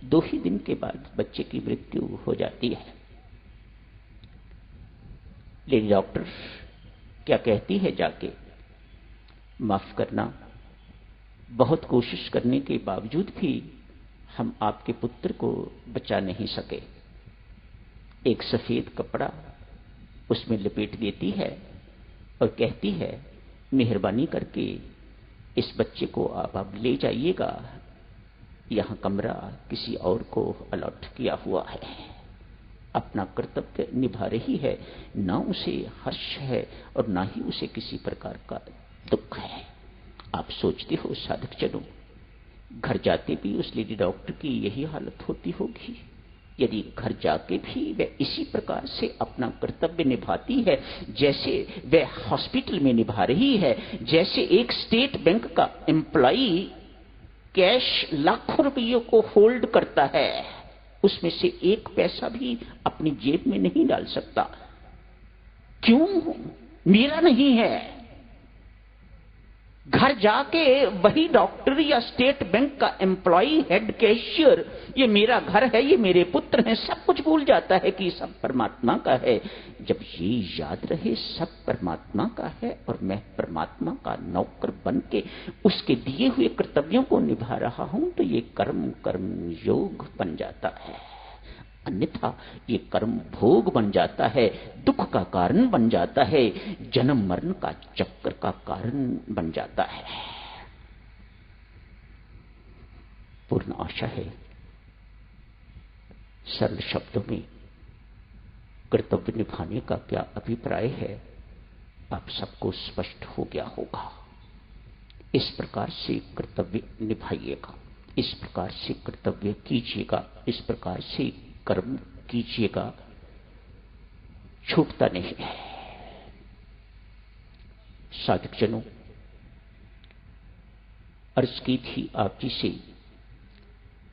2 ही दिन के बाद बच्चे की मृत्यु हो जाती है। लेडी डॉक्टर क्या कहती है जाके? माफ करना, बहुत कोशिश करने के बावजूद भी हम आपके पुत्र को बचा नहीं सके। एक सफेद कपड़ा उसमें लपेट देती है और कहती है, मेहरबानी करके इस बच्चे को आप ले जाइएगा, यहां कमरा किसी और को अलॉट किया हुआ है। अपना कर्तव्य निभा रही है, ना उसे हर्ष है और ना ही उसे किसी प्रकार का दुख है। आप सोचते हो साधक जनों, घर जाते भी उस लेडी डॉक्टर की यही हालत होती होगी? यदि घर जाके भी वह इसी प्रकार से अपना कर्तव्य निभाती है जैसे वह हॉस्पिटल में निभा रही है, जैसे एक स्टेट बैंक का एम्प्लॉई कैश लाखों रुपयों को होल्ड करता है, उसमें से 1 पैसा भी अपनी जेब में नहीं डाल सकता। क्यों? मेरा नहीं है। घर जाके वही डॉक्टर या स्टेट बैंक का एम्प्लॉई, हेड कैशियर, ये मेरा घर है, ये मेरे पुत्र हैं, सब कुछ भूल जाता है कि सब परमात्मा का है। जब ये याद रहे सब परमात्मा का है और मैं परमात्मा का नौकर बन के उसके दिए हुए कर्तव्यों को निभा रहा हूं, तो ये कर्म योग बन जाता है। अन्यथा ये कर्म भोग बन जाता है, दुख का कारण बन जाता है, जन्म मरण का चक्कर का कारण बन जाता है। पूर्ण आशा है सरल शब्दों में कर्तव्य निभाने का क्या अभिप्राय है आप सबको स्पष्ट हो गया होगा। इस प्रकार से कर्तव्य निभाइएगा, इस प्रकार से कर्तव्य कीजिएगा, इस प्रकार से कर्म कीजिएगा, छूटता नहीं है। साधक जनों, अर्ज की थी आप जी से,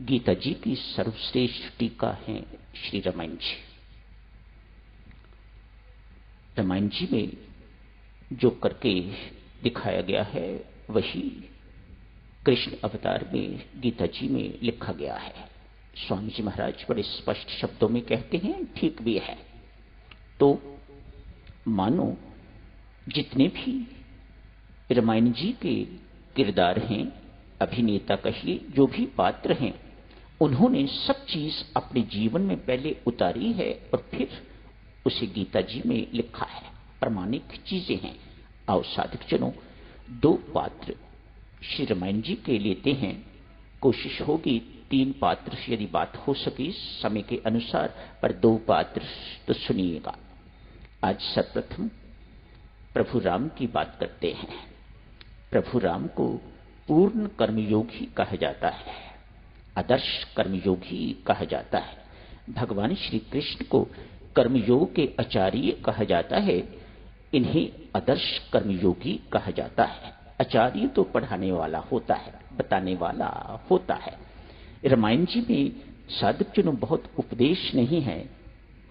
गीता जी की सर्वश्रेष्ठ टीका है श्री रामायण जी। रामायण जी में जो करके दिखाया गया है वही कृष्ण अवतार में गीता जी में लिखा गया है। स्वामी जी महाराज बड़े स्पष्ट शब्दों में कहते हैं, ठीक भी है। तो मानो जितने भी रामायण जी के किरदार हैं, अभिनेता कहिए, जो भी पात्र हैं, उन्होंने सब चीज अपने जीवन में पहले उतारी है और फिर उसे गीता जी में लिखा है। प्रमाणिक चीजें हैं। आओ साधक जनों, 2 पात्र श्री रामायण जी के लेते हैं। कोशिश होगी 3 पात्र यदि बात हो सके समय के अनुसार, पर 2 पात्र तो सुनिएगा। आज सर्वप्रथम प्रभु राम की बात करते हैं। प्रभु राम को पूर्ण कर्मयोगी कहा जाता है, आदर्श कर्मयोगी कहा जाता है। भगवान श्री कृष्ण को कर्मयोग के आचार्य कहा जाता है, इन्हें आदर्श कर्मयोगी कहा जाता है। आचार्य तो पढ़ाने वाला होता है, बताने वाला होता है। रामायण जी में साधक जनों बहुत उपदेश नहीं है,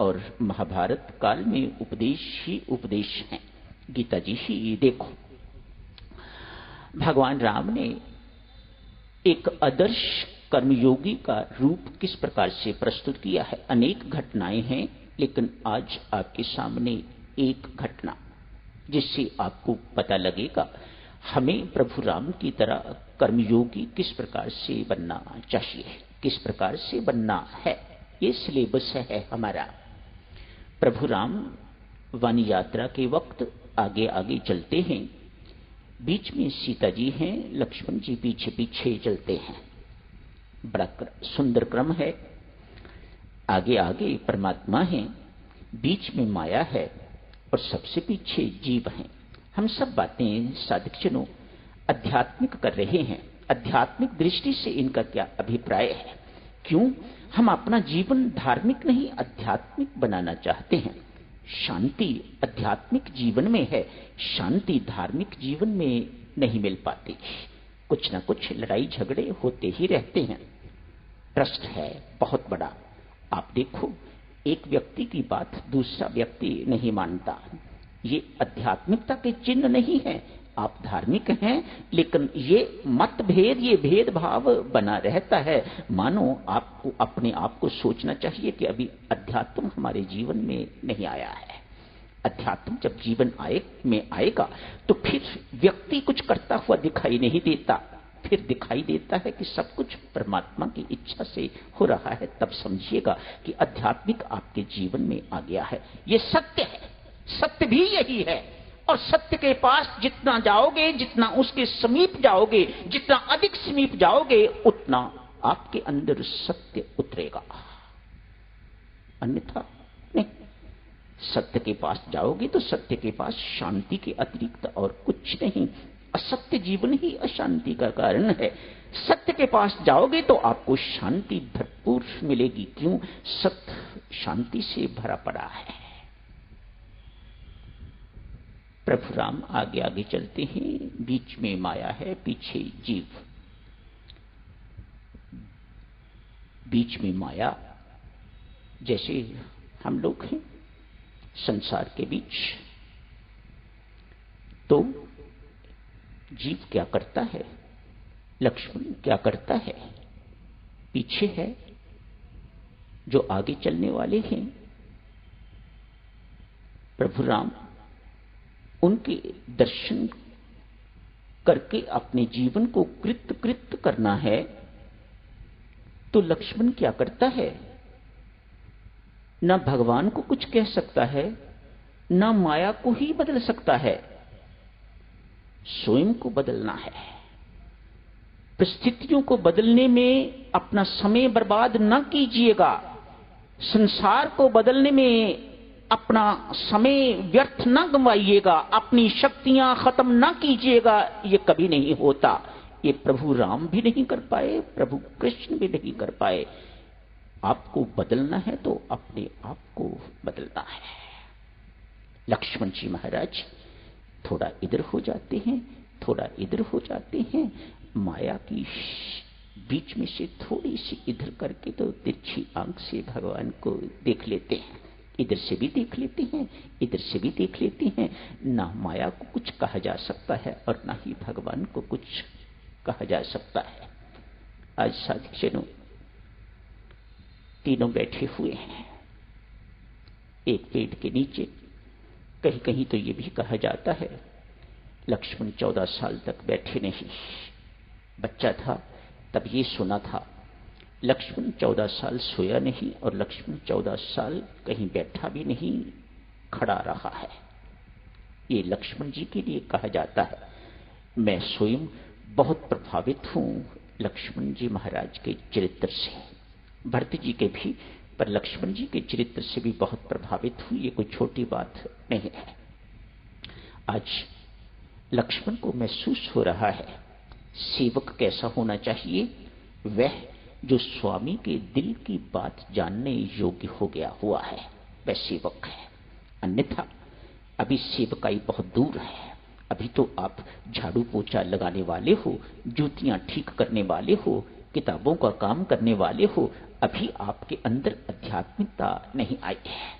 और महाभारत काल में उपदेश ही उपदेश हैं। गीता जी ही देखो, भगवान राम ने एक आदर्श कर्मयोगी का रूप किस प्रकार से प्रस्तुत किया है। अनेक घटनाएं हैं, लेकिन आज आपके सामने एक घटना, जिससे आपको पता लगेगा हमें प्रभु राम की तरह कर्मयोगी किस प्रकार से बनना चाहिए, किस प्रकार से बनना है। ये सिलेबस है हमारा। प्रभु राम वन यात्रा के वक्त आगे आगे चलते हैं, बीच में सीता जी हैं, लक्ष्मण जी पीछे पीछे चलते हैं। बड़ा सुंदर क्रम है। आगे आगे परमात्मा है, बीच में माया है, और सबसे पीछे जीव हैं। हम सब बातें साधक जनों आध्यात्मिक कर रहे हैं। आध्यात्मिक दृष्टि से इनका क्या अभिप्राय है? क्यों हम अपना जीवन धार्मिक नहीं आध्यात्मिक बनाना चाहते हैं? शांति आध्यात्मिक जीवन में है, शांति धार्मिक जीवन में नहीं मिल पाती। कुछ ना कुछ लड़ाई झगड़े होते ही रहते हैं। प्रश्न है बहुत बड़ा। आप देखो, एक व्यक्ति की बात दूसरा व्यक्ति नहीं मानता, ये आध्यात्मिकता के चिन्ह नहीं है। आप धार्मिक हैं, लेकिन ये मतभेद, ये भेदभाव बना रहता है। मानो आपको अपने आप को सोचना चाहिए कि अभी अध्यात्म हमारे जीवन में नहीं आया है। अध्यात्म जब जीवन में आएगा तो फिर व्यक्ति कुछ करता हुआ दिखाई नहीं देता, फिर दिखाई देता है कि सब कुछ परमात्मा की इच्छा से हो रहा है। तब समझिएगा कि आध्यात्मिक आपके जीवन में आ गया है। ये सत्य है, सत्य भी यही है। और सत्य के पास जितना जाओगे, जितना उसके समीप जाओगे, जितना अधिक समीप जाओगे, उतना आपके अंदर सत्य उतरेगा, अन्यथा नहीं। सत्य के पास जाओगे तो सत्य के पास शांति के अतिरिक्त और कुछ नहीं। असत्य जीवन ही अशांति का कारण है। सत्य के पास जाओगे तो आपको शांति भरपूर मिलेगी। क्यों? सत्य शांति से भरा पड़ा है। प्रभु राम आगे आगे चलते हैं, बीच में माया है, पीछे जीव। बीच में माया, जैसे हम लोग हैं संसार के बीच, तो जीव क्या करता है, लक्ष्मण क्या करता है? पीछे है जो आगे चलने वाले हैं प्रभु राम, उनके दर्शन करके अपने जीवन को कृत करना है। तो लक्ष्मण क्या करता है? न भगवान को कुछ कह सकता है, न माया को ही बदल सकता है, स्वयं को बदलना है। परिस्थितियों को बदलने में अपना समय बर्बाद न कीजिएगा। संसार को बदलने में अपना समय व्यर्थ न गंवाइएगा, अपनी शक्तियां खत्म न कीजिएगा। ये कभी नहीं होता। ये प्रभु राम भी नहीं कर पाए, प्रभु कृष्ण भी नहीं कर पाए। आपको बदलना है तो अपने आप को बदलना है। लक्ष्मण जी महाराज थोड़ा इधर हो जाते हैं, थोड़ा इधर हो जाते हैं, माया की बीच में से थोड़ी सी इधर करके तो तिरछी आंख से भगवान को देख लेते हैं। इधर से भी देख लेते हैं, इधर से भी देख लेते हैं। ना माया को कुछ कहा जा सकता है और ना ही भगवान को कुछ कहा जा सकता है। आज साथियों, तीनों बैठे हुए हैं एक पेड़ के नीचे। कहीं कहीं तो ये भी कहा जाता है लक्ष्मण 14 साल तक बैठे नहीं। बच्चा था तब ये सुना था। लक्ष्मण 14 साल सोया नहीं और लक्ष्मण 14 साल कहीं बैठा भी नहीं, खड़ा रहा है। ये लक्ष्मण जी के लिए कहा जाता है। मैं स्वयं बहुत प्रभावित हूं लक्ष्मण जी महाराज के चरित्र से, भरत जी के भी, पर लक्ष्मण जी के चरित्र से भी बहुत प्रभावित हूं। ये कोई छोटी बात नहीं है। आज लक्ष्मण को महसूस हो रहा है सेवक कैसा होना चाहिए, वह जो स्वामी के दिल की बात जानने योग्य हो गया हुआ है वह सेवक है। अन्यथा अभी सेवकाई बहुत दूर है। अभी तो आप झाड़ू पोछा लगाने वाले हो, जूतियां ठीक करने वाले हो, किताबों का काम करने वाले हो। अभी आपके अंदर आध्यात्मिकता नहीं आई है।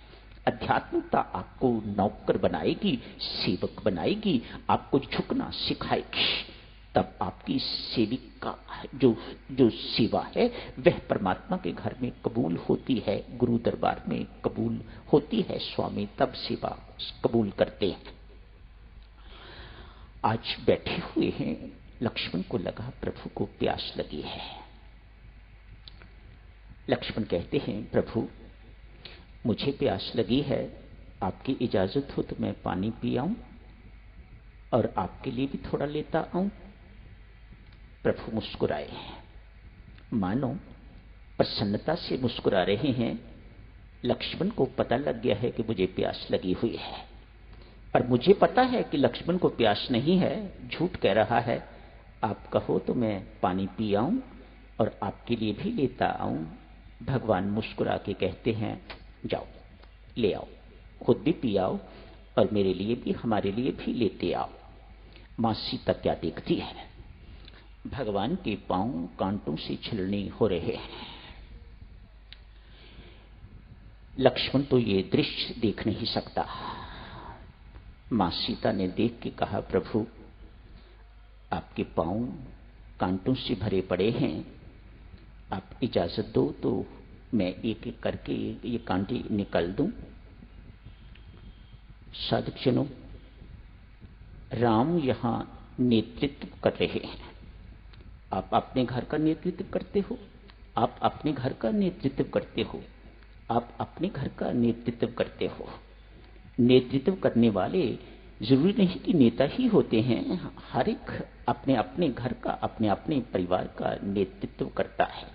आध्यात्मिकता आपको नौकर बनाएगी, सेवक बनाएगी, आपको झुकना सिखाएगी। तब आपकी सेविका जो सेवा है वह परमात्मा के घर में कबूल होती है, गुरु दरबार में कबूल होती है। स्वामी तब सेवा कबूल करते हैं। आज बैठे हुए हैं। लक्ष्मण को लगा प्रभु को प्यास लगी है। लक्ष्मण कहते हैं प्रभु मुझे प्यास लगी है, आपकी इजाजत हो तो मैं पानी पी आऊं और आपके लिए भी थोड़ा लेता आऊं। प्रभु मुस्कुराए, मानो प्रसन्नता से मुस्कुरा रहे हैं। लक्ष्मण को पता लग गया है कि मुझे प्यास लगी हुई है, पर मुझे पता है कि लक्ष्मण को प्यास नहीं है, झूठ कह रहा है। आप कहो तो मैं पानी पी आऊं और आपके लिए भी लेता आऊं। भगवान मुस्कुरा के कहते हैं जाओ ले आओ, खुद भी पी आओ और मेरे लिए भी, हमारे लिए भी लेते आओ। मां सीता क्या देखती है, भगवान के पांव कांटों से छिलनी हो रहे हैं। लक्ष्मण तो ये दृश्य देख नहीं सकता। मां सीता ने देख के कहा प्रभु आपके पांव कांटों से भरे पड़े हैं, आप इजाजत दो तो मैं एक एक करके ये कांटे निकाल दूं। साधुजनों, राम यहां नेतृत्व कर रहे हैं। आप अपने घर का नेतृत्व करते हो, आप अपने घर का नेतृत्व करते हो, आप अपने घर का नेतृत्व करते हो। नेतृत्व करने वाले जरूरी नहीं कि नेता ही होते हैं। हर एक अपने अपने घर का, अपने अपने परिवार का नेतृत्व करता है।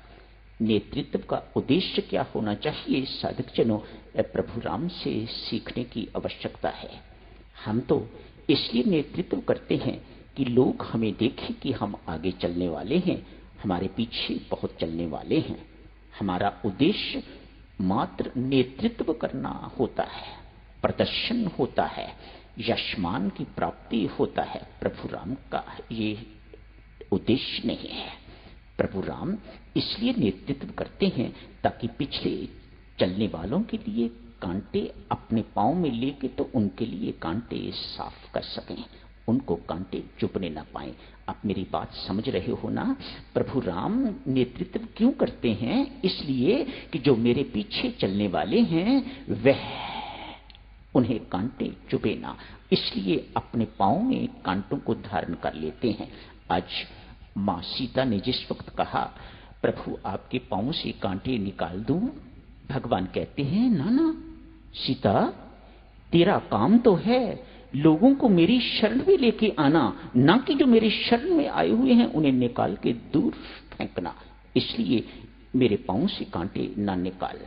नेतृत्व का उद्देश्य क्या होना चाहिए साधकजनों, प्रभु राम से सीखने की आवश्यकता है। हम तो इसलिए नेतृत्व करते हैं कि लोग हमें देखें कि हम आगे चलने वाले हैं, हमारे पीछे बहुत चलने वाले हैं। हमारा उद्देश्य मात्र नेतृत्व करना होता है, प्रदर्शन होता है, यशमान की प्राप्ति होता है। प्रभु राम का ये उद्देश्य नहीं है। प्रभु राम इसलिए नेतृत्व करते हैं ताकि पिछले चलने वालों के लिए कांटे अपने पांव में लेके तो उनके लिए कांटे साफ कर सकें, उनको कांटे चुभने ना पाए। आप मेरी बात समझ रहे हो ना? प्रभु राम नेतृत्व क्यों करते हैं? इसलिए कि जो मेरे पीछे चलने वाले हैं वह उन्हें कांटे चुभे ना, इसलिए अपने पांव में कांटों को धारण कर लेते हैं। आज मां सीता ने जिस वक्त कहा प्रभु आपके पांव से कांटे निकाल दूं, भगवान कहते हैं ना ना सीता, तेरा काम तो है लोगों को मेरी शरण में लेके आना, ना कि जो मेरी शरण में आए हुए हैं उन्हें निकाल के दूर फेंकना। इसलिए मेरे पांव से कांटे ना निकाल।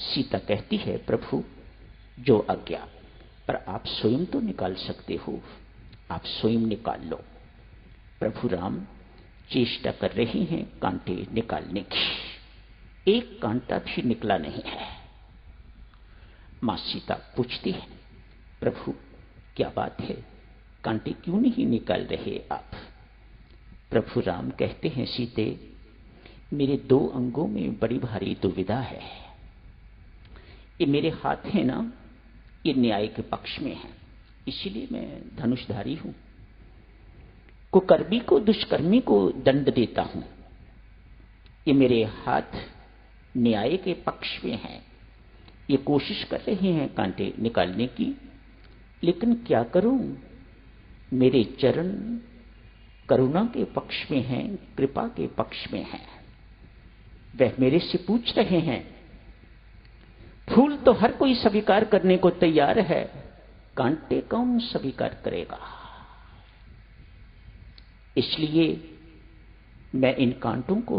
सीता कहती है प्रभु जो आज्ञा, पर आप स्वयं तो निकाल सकते हो, आप स्वयं निकाल लो। प्रभु राम चेष्टा कर रहे हैं कांटे निकालने की, एक कांटा भी निकला नहीं है। मां सीता पूछती है प्रभु क्या बात है, कांटे क्यों नहीं निकाल रहे आप? प्रभु राम कहते हैं सीते, मेरे 2 अंगों में बड़ी भारी दुविधा है। ये मेरे हाथ है ना, ये न्याय के पक्ष में है, इसीलिए मैं धनुषधारी हूं। कुकर्मी को, दुष्कर्मी को दंड देता हूं। ये मेरे हाथ न्याय के पक्ष में हैं, ये कोशिश कर रहे हैं कांटे निकालने की, लेकिन क्या करूं, मेरे चरण करुणा के पक्ष में हैं, कृपा के पक्ष में हैं। वह मेरे से पूछ रहे हैं, फूल तो हर कोई स्वीकार करने को तैयार है, कांटे कौन स्वीकार करेगा? इसलिए मैं इन कांटों को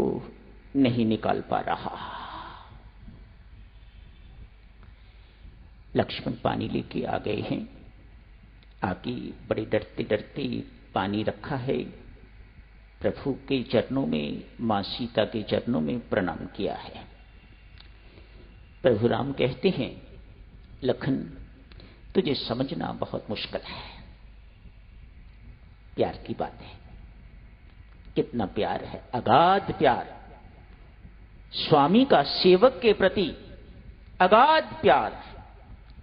नहीं निकाल पा रहा। लक्ष्मण पानी लेके आ गए हैं, आके बड़े डरते डरते पानी रखा है, प्रभु के चरणों में, मां सीता के चरणों में प्रणाम किया है। प्रभु राम कहते हैं, लखन तुझे समझना बहुत मुश्किल है। प्यार की बात है, कितना प्यार है, अगाध प्यार, स्वामी का सेवक के प्रति अगाध प्यार।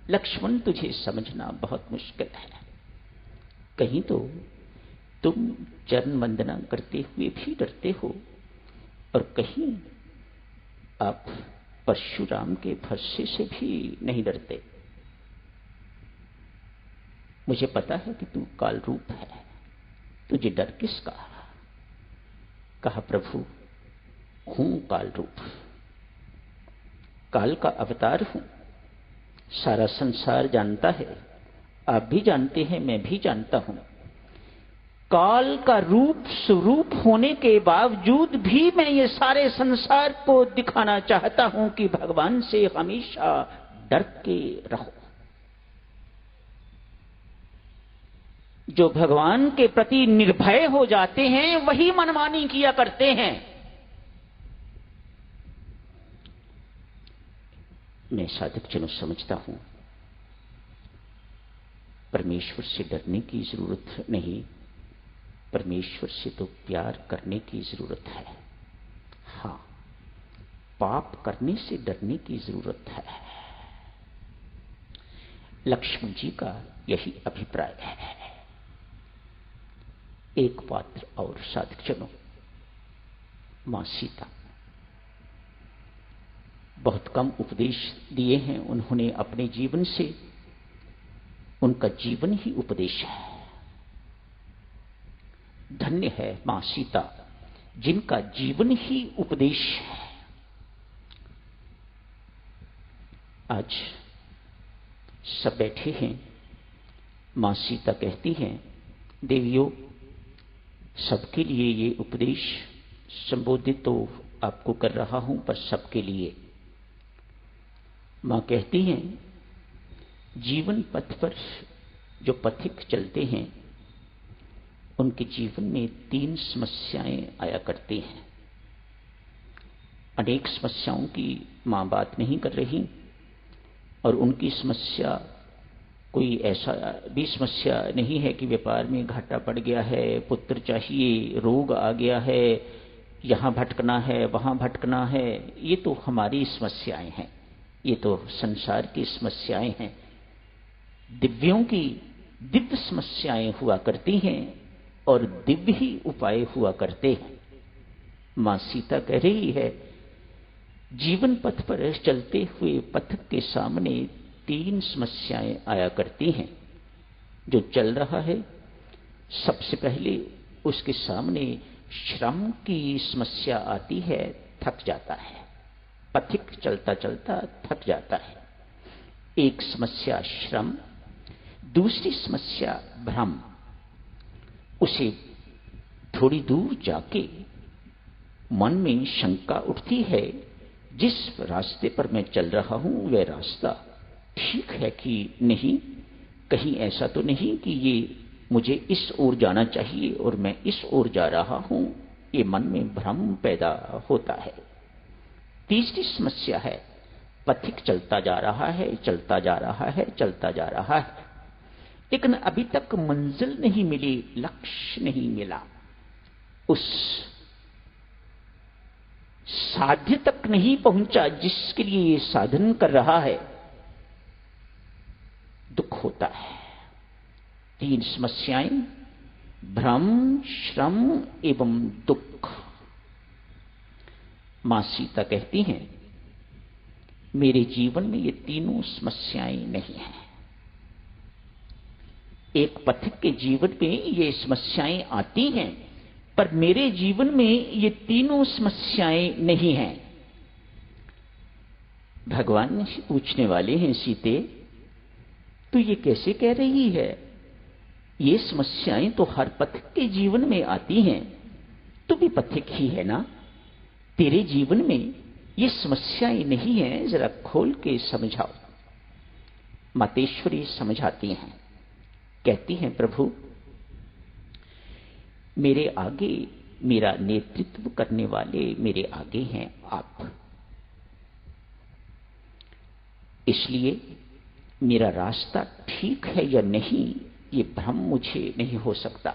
लक्ष्मण तुझे समझना बहुत मुश्किल है। कहीं तो तुम चरण वंदना करते हुए भी डरते हो, और कहीं आप परशुराम के फंसे से भी नहीं डरते। मुझे पता है कि तू काल रूप है, तुझे डर किसका? कहा, प्रभु हूं काल रूप, काल का अवतार हूं। सारा संसार जानता है, आप भी जानते हैं, मैं भी जानता हूं। काल का रूप स्वरूप होने के बावजूद भी मैं ये सारे संसार को दिखाना चाहता हूं कि भगवान से हमेशा डर के रहो। जो भगवान के प्रति निर्भय हो जाते हैं वही मनमानी किया करते हैं। मैं साधक जनों समझता हूं, परमेश्वर से डरने की जरूरत नहीं, परमेश्वर से तो प्यार करने की जरूरत है। हां, पाप करने से डरने की जरूरत है। लक्ष्मण जी का यही अभिप्राय है। एक पात्र और साधक जनों, मां सीता, बहुत कम उपदेश दिए हैं उन्होंने अपने जीवन से, उनका जीवन ही उपदेश है। धन्य है मां सीता जिनका जीवन ही उपदेश है। आज सब बैठे हैं, मां सीता कहती हैं, देवियों सबके लिए ये उपदेश संबोधित तो आपको कर रहा हूं, पर सबके लिए। मां कहती हैं, जीवन पथ पर जो पथिक चलते हैं उनके जीवन में 3 समस्याएं आया करती हैं। अनेक समस्याओं की मां बात नहीं कर रही, और उनकी समस्या कोई ऐसा भी समस्या नहीं है कि व्यापार में घाटा पड़ गया है, पुत्र चाहिए, रोग आ गया है, यहां भटकना है, वहां भटकना है। ये तो हमारी समस्याएं हैं, ये तो संसार की समस्याएं हैं। दिव्यों की दिव्य समस्याएं हुआ करती हैं और दिव्य ही उपाय हुआ करते हैं। मां सीता कह रही है, जीवन पथ पर चलते हुए पथिक के सामने 3 समस्याएं आया करती हैं। जो चल रहा है सबसे पहले उसके सामने श्रम की समस्या आती है, थक जाता है, पथिक चलता चलता थक जाता है। एक समस्या श्रम, दूसरी समस्या भ्रम। उसे थोड़ी दूर जाके मन में शंका उठती है, जिस रास्ते पर मैं चल रहा हूं वह रास्ता ठीक है कि नहीं, कहीं ऐसा तो नहीं कि ये मुझे इस ओर जाना चाहिए और मैं इस ओर जा रहा हूं। ये मन में भ्रम पैदा होता है। तीसरी समस्या है, पथिक चलता जा रहा है, चलता जा रहा है, चलता जा रहा है, लेकिन अभी तक मंजिल नहीं मिली, लक्ष्य नहीं मिला, उस साध्य तक नहीं पहुंचा जिसके लिए ये साधन कर रहा है। दुख होता है। 3 समस्याएं, भ्रम, श्रम एवं दुख। मां सीता कहती हैं, मेरे जीवन में ये तीनों समस्याएं नहीं हैं। एक पथिक के जीवन में ये समस्याएं आती हैं, पर मेरे जीवन में ये तीनों समस्याएं नहीं हैं। भगवान पूछने वाले हैं, सीते तू ये कैसे कह रही है? ये समस्याएं तो हर पथिक के जीवन में आती हैं। तू भी पथिक ही है ना? तेरे जीवन में ये समस्याएं नहीं हैं, जरा खोल के समझाओ। मातेश्वरी समझाती हैं, कहती हैं, प्रभु मेरे आगे, मेरा नेतृत्व करने वाले मेरे आगे हैं आप, इसलिए मेरा रास्ता ठीक है या नहीं ये भ्रम मुझे नहीं हो सकता।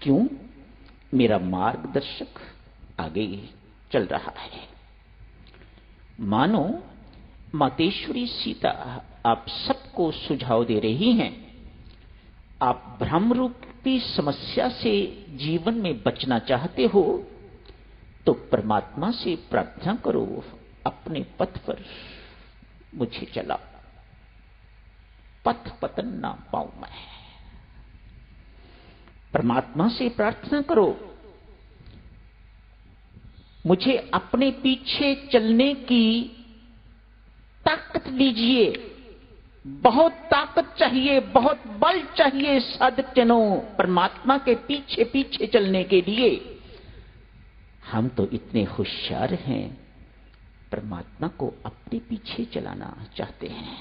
क्यों? मेरा मार्गदर्शक आगे चल रहा है। मानो मातेश्वरी सीता आप सबको सुझाव दे रही हैं, आप भ्रम रूपी समस्या से जीवन में बचना चाहते हो तो परमात्मा से प्रार्थना करो, अपने पथ पर मुझे चलाओ, पथ पतन ना पाऊं मैं। परमात्मा से प्रार्थना करो, मुझे अपने पीछे चलने की ताकत दीजिए। बहुत ताकत चाहिए, बहुत बल चाहिए साधक जनों परमात्मा के पीछे पीछे चलने के लिए। हम तो इतने होशियार हैं, परमात्मा को अपने पीछे चलाना चाहते हैं,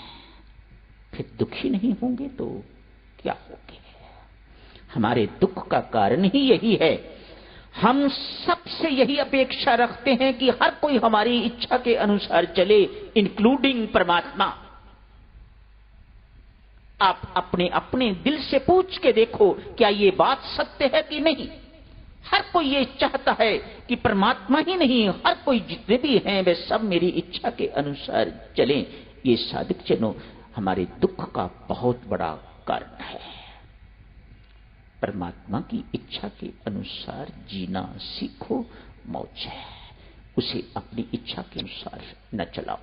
फिर दुखी नहीं होंगे तो क्या होंगे? हमारे दुख का कारण ही यही है। हम सबसे यही अपेक्षा रखते हैं कि हर कोई हमारी इच्छा के अनुसार चले, इंक्लूडिंग परमात्मा। आप अपने अपने दिल से पूछ के देखो, क्या ये बात सत्य है कि नहीं? हर कोई ये चाहता है कि परमात्मा ही नहीं, हर कोई जितने भी हैं वे सब मेरी इच्छा के अनुसार चलें। ये साधक जनों हमारे दुख का बहुत बड़ा कारण है। परमात्मा की इच्छा के अनुसार जीना सीखो, मौज है। उसे अपनी इच्छा के अनुसार न चलाओ,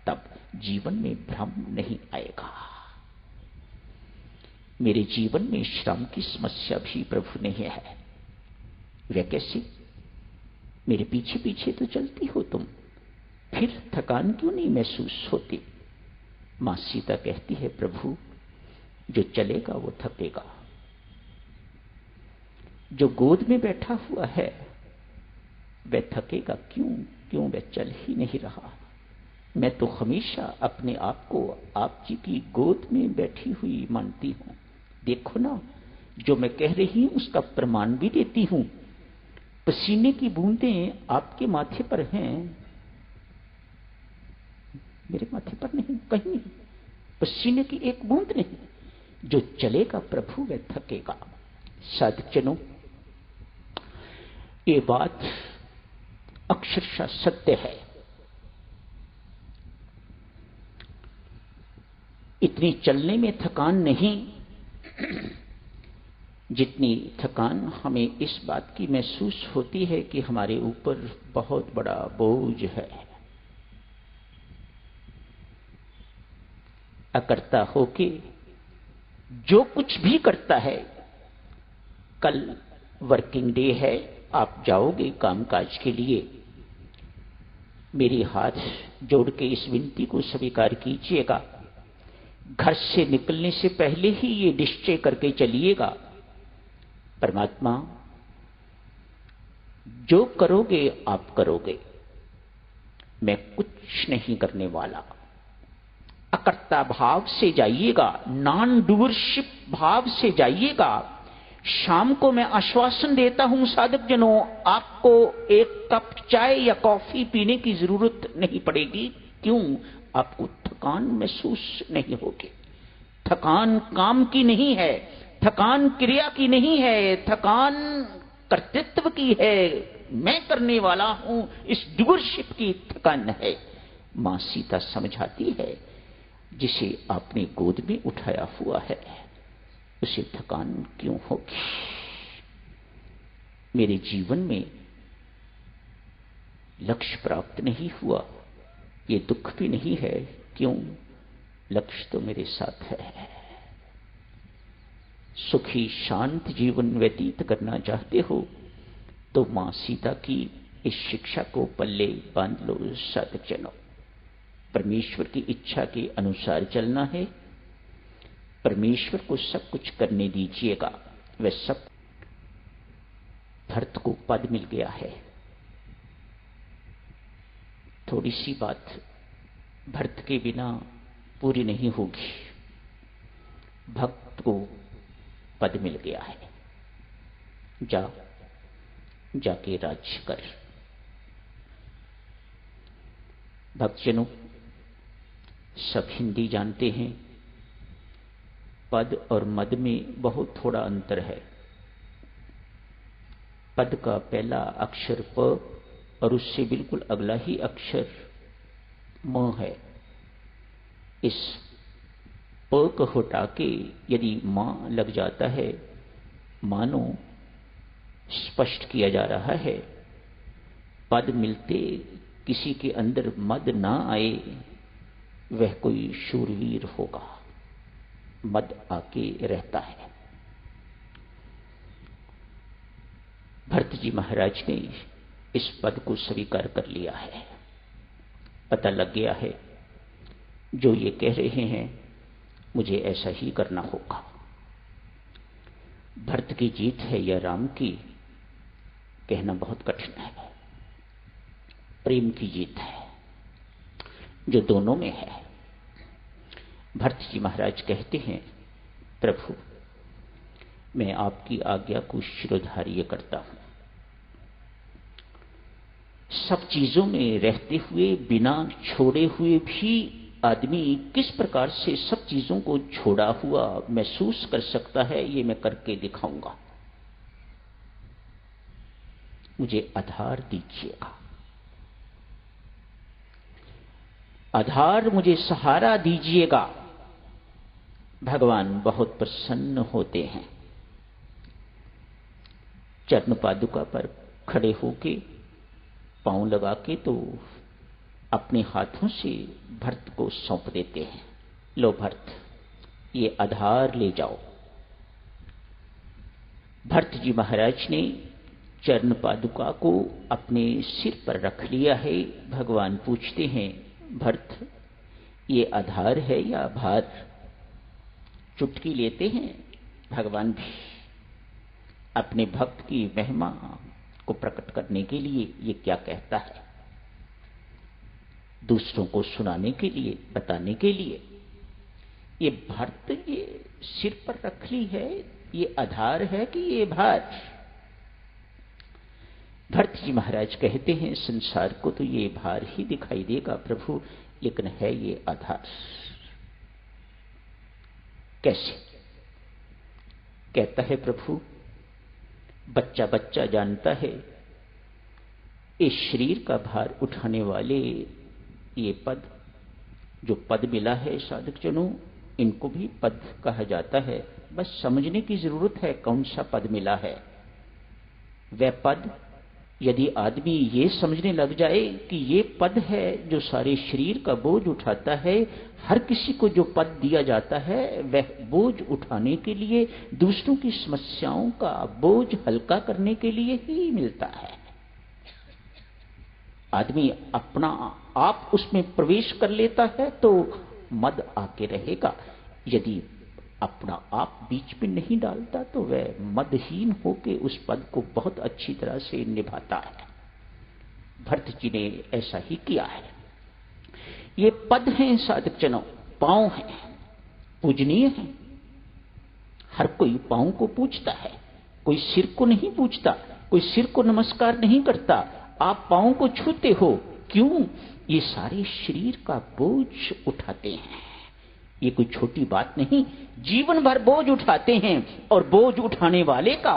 तब जीवन में भ्रम नहीं आएगा। मेरे जीवन में श्रम की समस्या भी प्रभु नहीं है। वह कैसी? मेरे पीछे पीछे तो चलती हो तुम, फिर थकान क्यों नहीं महसूस होती? मां सीता कहती है, प्रभु जो चलेगा वो थकेगा, जो गोद में बैठा हुआ है वह थकेगा क्यों? क्यों वह चल ही नहीं रहा? मैं तो हमेशा अपने आप को आप जी की गोद में बैठी हुई मानती हूं। देखो ना, जो मैं कह रही हूं उसका प्रमाण भी देती हूं। पसीने की बूंदें आपके माथे पर हैं, मेरे माथे पर नहीं, कहीं नहीं। पसीने की एक बूंद नहीं। जो चलेगा प्रभु वह थकेगा। साधक जनों ये बात अक्षरशः सत्य है। इतनी चलने में थकान नहीं जितनी थकान हमें इस बात की महसूस होती है कि हमारे ऊपर बहुत बड़ा बोझ है। अकर्ता होके जो कुछ भी करता है, कल वर्किंग डे है, आप जाओगे कामकाज के लिए, मेरी हाथ जोड़ के इस विनती को स्वीकार कीजिएगा। घर से निकलने से पहले ही ये निश्चय करके चलिएगा, परमात्मा जो करोगे आप करोगे, मैं कुछ नहीं करने वाला। अकर्ता भाव से जाइएगा, नॉन डूअरशिप भाव से जाइएगा। शाम को मैं आश्वासन देता हूं साधक जनों, आपको एक कप चाय या कॉफी पीने की जरूरत नहीं पड़ेगी। क्यों? आपको थकान महसूस नहीं होगी। थकान काम की नहीं है, थकान क्रिया की नहीं है, थकान कर्तृत्व की है। मैं करने वाला हूं, इस डूअरशिप की थकान है। मां सीता समझाती है, जिसे आपने गोद में उठाया हुआ है उसे थकान क्यों होगी? मेरे जीवन में लक्ष्य प्राप्त नहीं हुआ, ये दुख भी नहीं है। क्यों? लक्ष्य तो मेरे साथ है। सुखी शांत जीवन व्यतीत करना चाहते हो तो मां सीता की इस शिक्षा को पल्ले बांध लो साधक जनों। परमेश्वर की इच्छा के अनुसार चलना है। परमेश्वर को सब कुछ करने दीजिएगा। वह सब भरत को पद मिल गया है। थोड़ी सी बात भरत के बिना पूरी नहीं होगी। भक्त को पद मिल गया है। जाके राज्य कर। भक्तजनों, सब हिंदी जानते हैं। पद और मद में बहुत थोड़ा अंतर है। पद का पहला अक्षर प और उससे बिल्कुल अगला ही अक्षर म है। इस प को हटा के यदि मां लग जाता है, मानो स्पष्ट किया जा रहा है पद मिलते किसी के अंदर मद ना आए, वह कोई शूरवीर होगा। मद आके रहता है। भरत जी महाराज ने इस पद को स्वीकार कर लिया है। पता लग गया है जो ये कह रहे हैं मुझे ऐसा ही करना होगा। भरत की जीत है या राम की, कहना बहुत कठिन है। प्रेम की जीत है जो दोनों में है। भरत जी महाराज कहते हैं, प्रभु मैं आपकी आज्ञा को शिरोधार्य करता हूं। सब चीजों में रहते हुए, बिना छोड़े हुए भी आदमी किस प्रकार से सब चीजों को छोड़ा हुआ महसूस कर सकता है, ये मैं करके दिखाऊंगा। मुझे आधार दीजिएगा। आधार, मुझे सहारा दीजिएगा। भगवान बहुत प्रसन्न होते हैं। चरण पादुका पर खड़े होके पांव लगा के तो अपने हाथों से भरत को सौंप देते हैं। लो भरत, ये आधार ले जाओ। भरत जी महाराज ने चरण पादुका को अपने सिर पर रख लिया है। भगवान पूछते हैं, भरत ये आधार है या भार? चुटकी लेते हैं भगवान भी अपने भक्त की महिमा को प्रकट करने के लिए। ये क्या कहता है? दूसरों को सुनाने के लिए, बताने के लिए। ये भरत ये सिर पर रख ली है, ये आधार है कि ये भार? भरत जी महाराज कहते हैं, संसार को तो ये भार ही दिखाई देगा प्रभु, लेकिन है ये आधार। कैसे? कहता है प्रभु, बच्चा बच्चा जानता है इस शरीर का भार उठाने वाले ये पद, जो पद मिला है साधक जनों, इनको भी पद कहा जाता है। बस समझने की जरूरत है कौन सा पद मिला है। वह पद यदि आदमी ये समझने लग जाए कि ये पद है जो सारे शरीर का बोझ उठाता है, हर किसी को जो पद दिया जाता है वह बोझ उठाने के लिए, दूसरों की समस्याओं का बोझ हल्का करने के लिए ही मिलता है। आदमी अपना आप उसमें प्रवेश कर लेता है तो मद आके रहेगा। यदि अपना आप बीच में नहीं डालता तो वह मदहीन होके उस पद को बहुत अच्छी तरह से निभाता है। भरत जी ने ऐसा ही किया है। ये पद हैं साधक जनों, पांव हैं, पूजनीय हैं। हर कोई पांव को पूजता है, कोई सिर को नहीं पूजता, कोई सिर को नमस्कार नहीं करता। आप पांव को छूते हो, क्यों? ये सारे शरीर का बोझ उठाते हैं। ये कोई छोटी बात नहीं, जीवन भर बोझ उठाते हैं और बोझ उठाने वाले का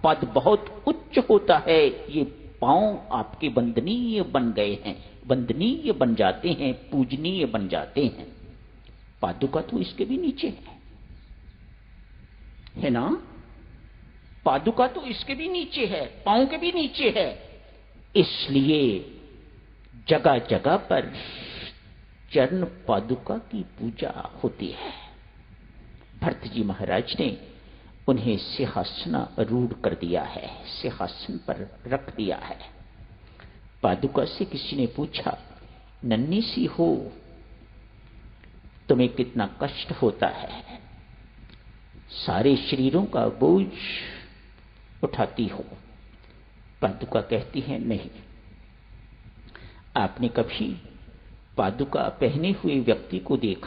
पद बहुत उच्च होता है। ये पांव आपके वंदनीय बन गए हैं, वंदनीय बन जाते हैं, पूजनीय बन जाते हैं। पादुका तो इसके भी नीचे है ना? पादुका तो इसके भी नीचे है, पांव के भी नीचे है। इसलिए जगह जगह पर चरण पादुका की पूजा होती है। भरत जी महाराज ने उन्हें सिंहासनारूढ़ कर दिया है, सिंहासन पर रख दिया है। पादुका से किसी ने पूछा, नन्ही सी हो, तुम्हें कितना कष्ट होता है, सारे शरीरों का बोझ उठाती हो। पादुका कहती है, नहीं। आपने कभी पादुका पहने हुए व्यक्ति को देखा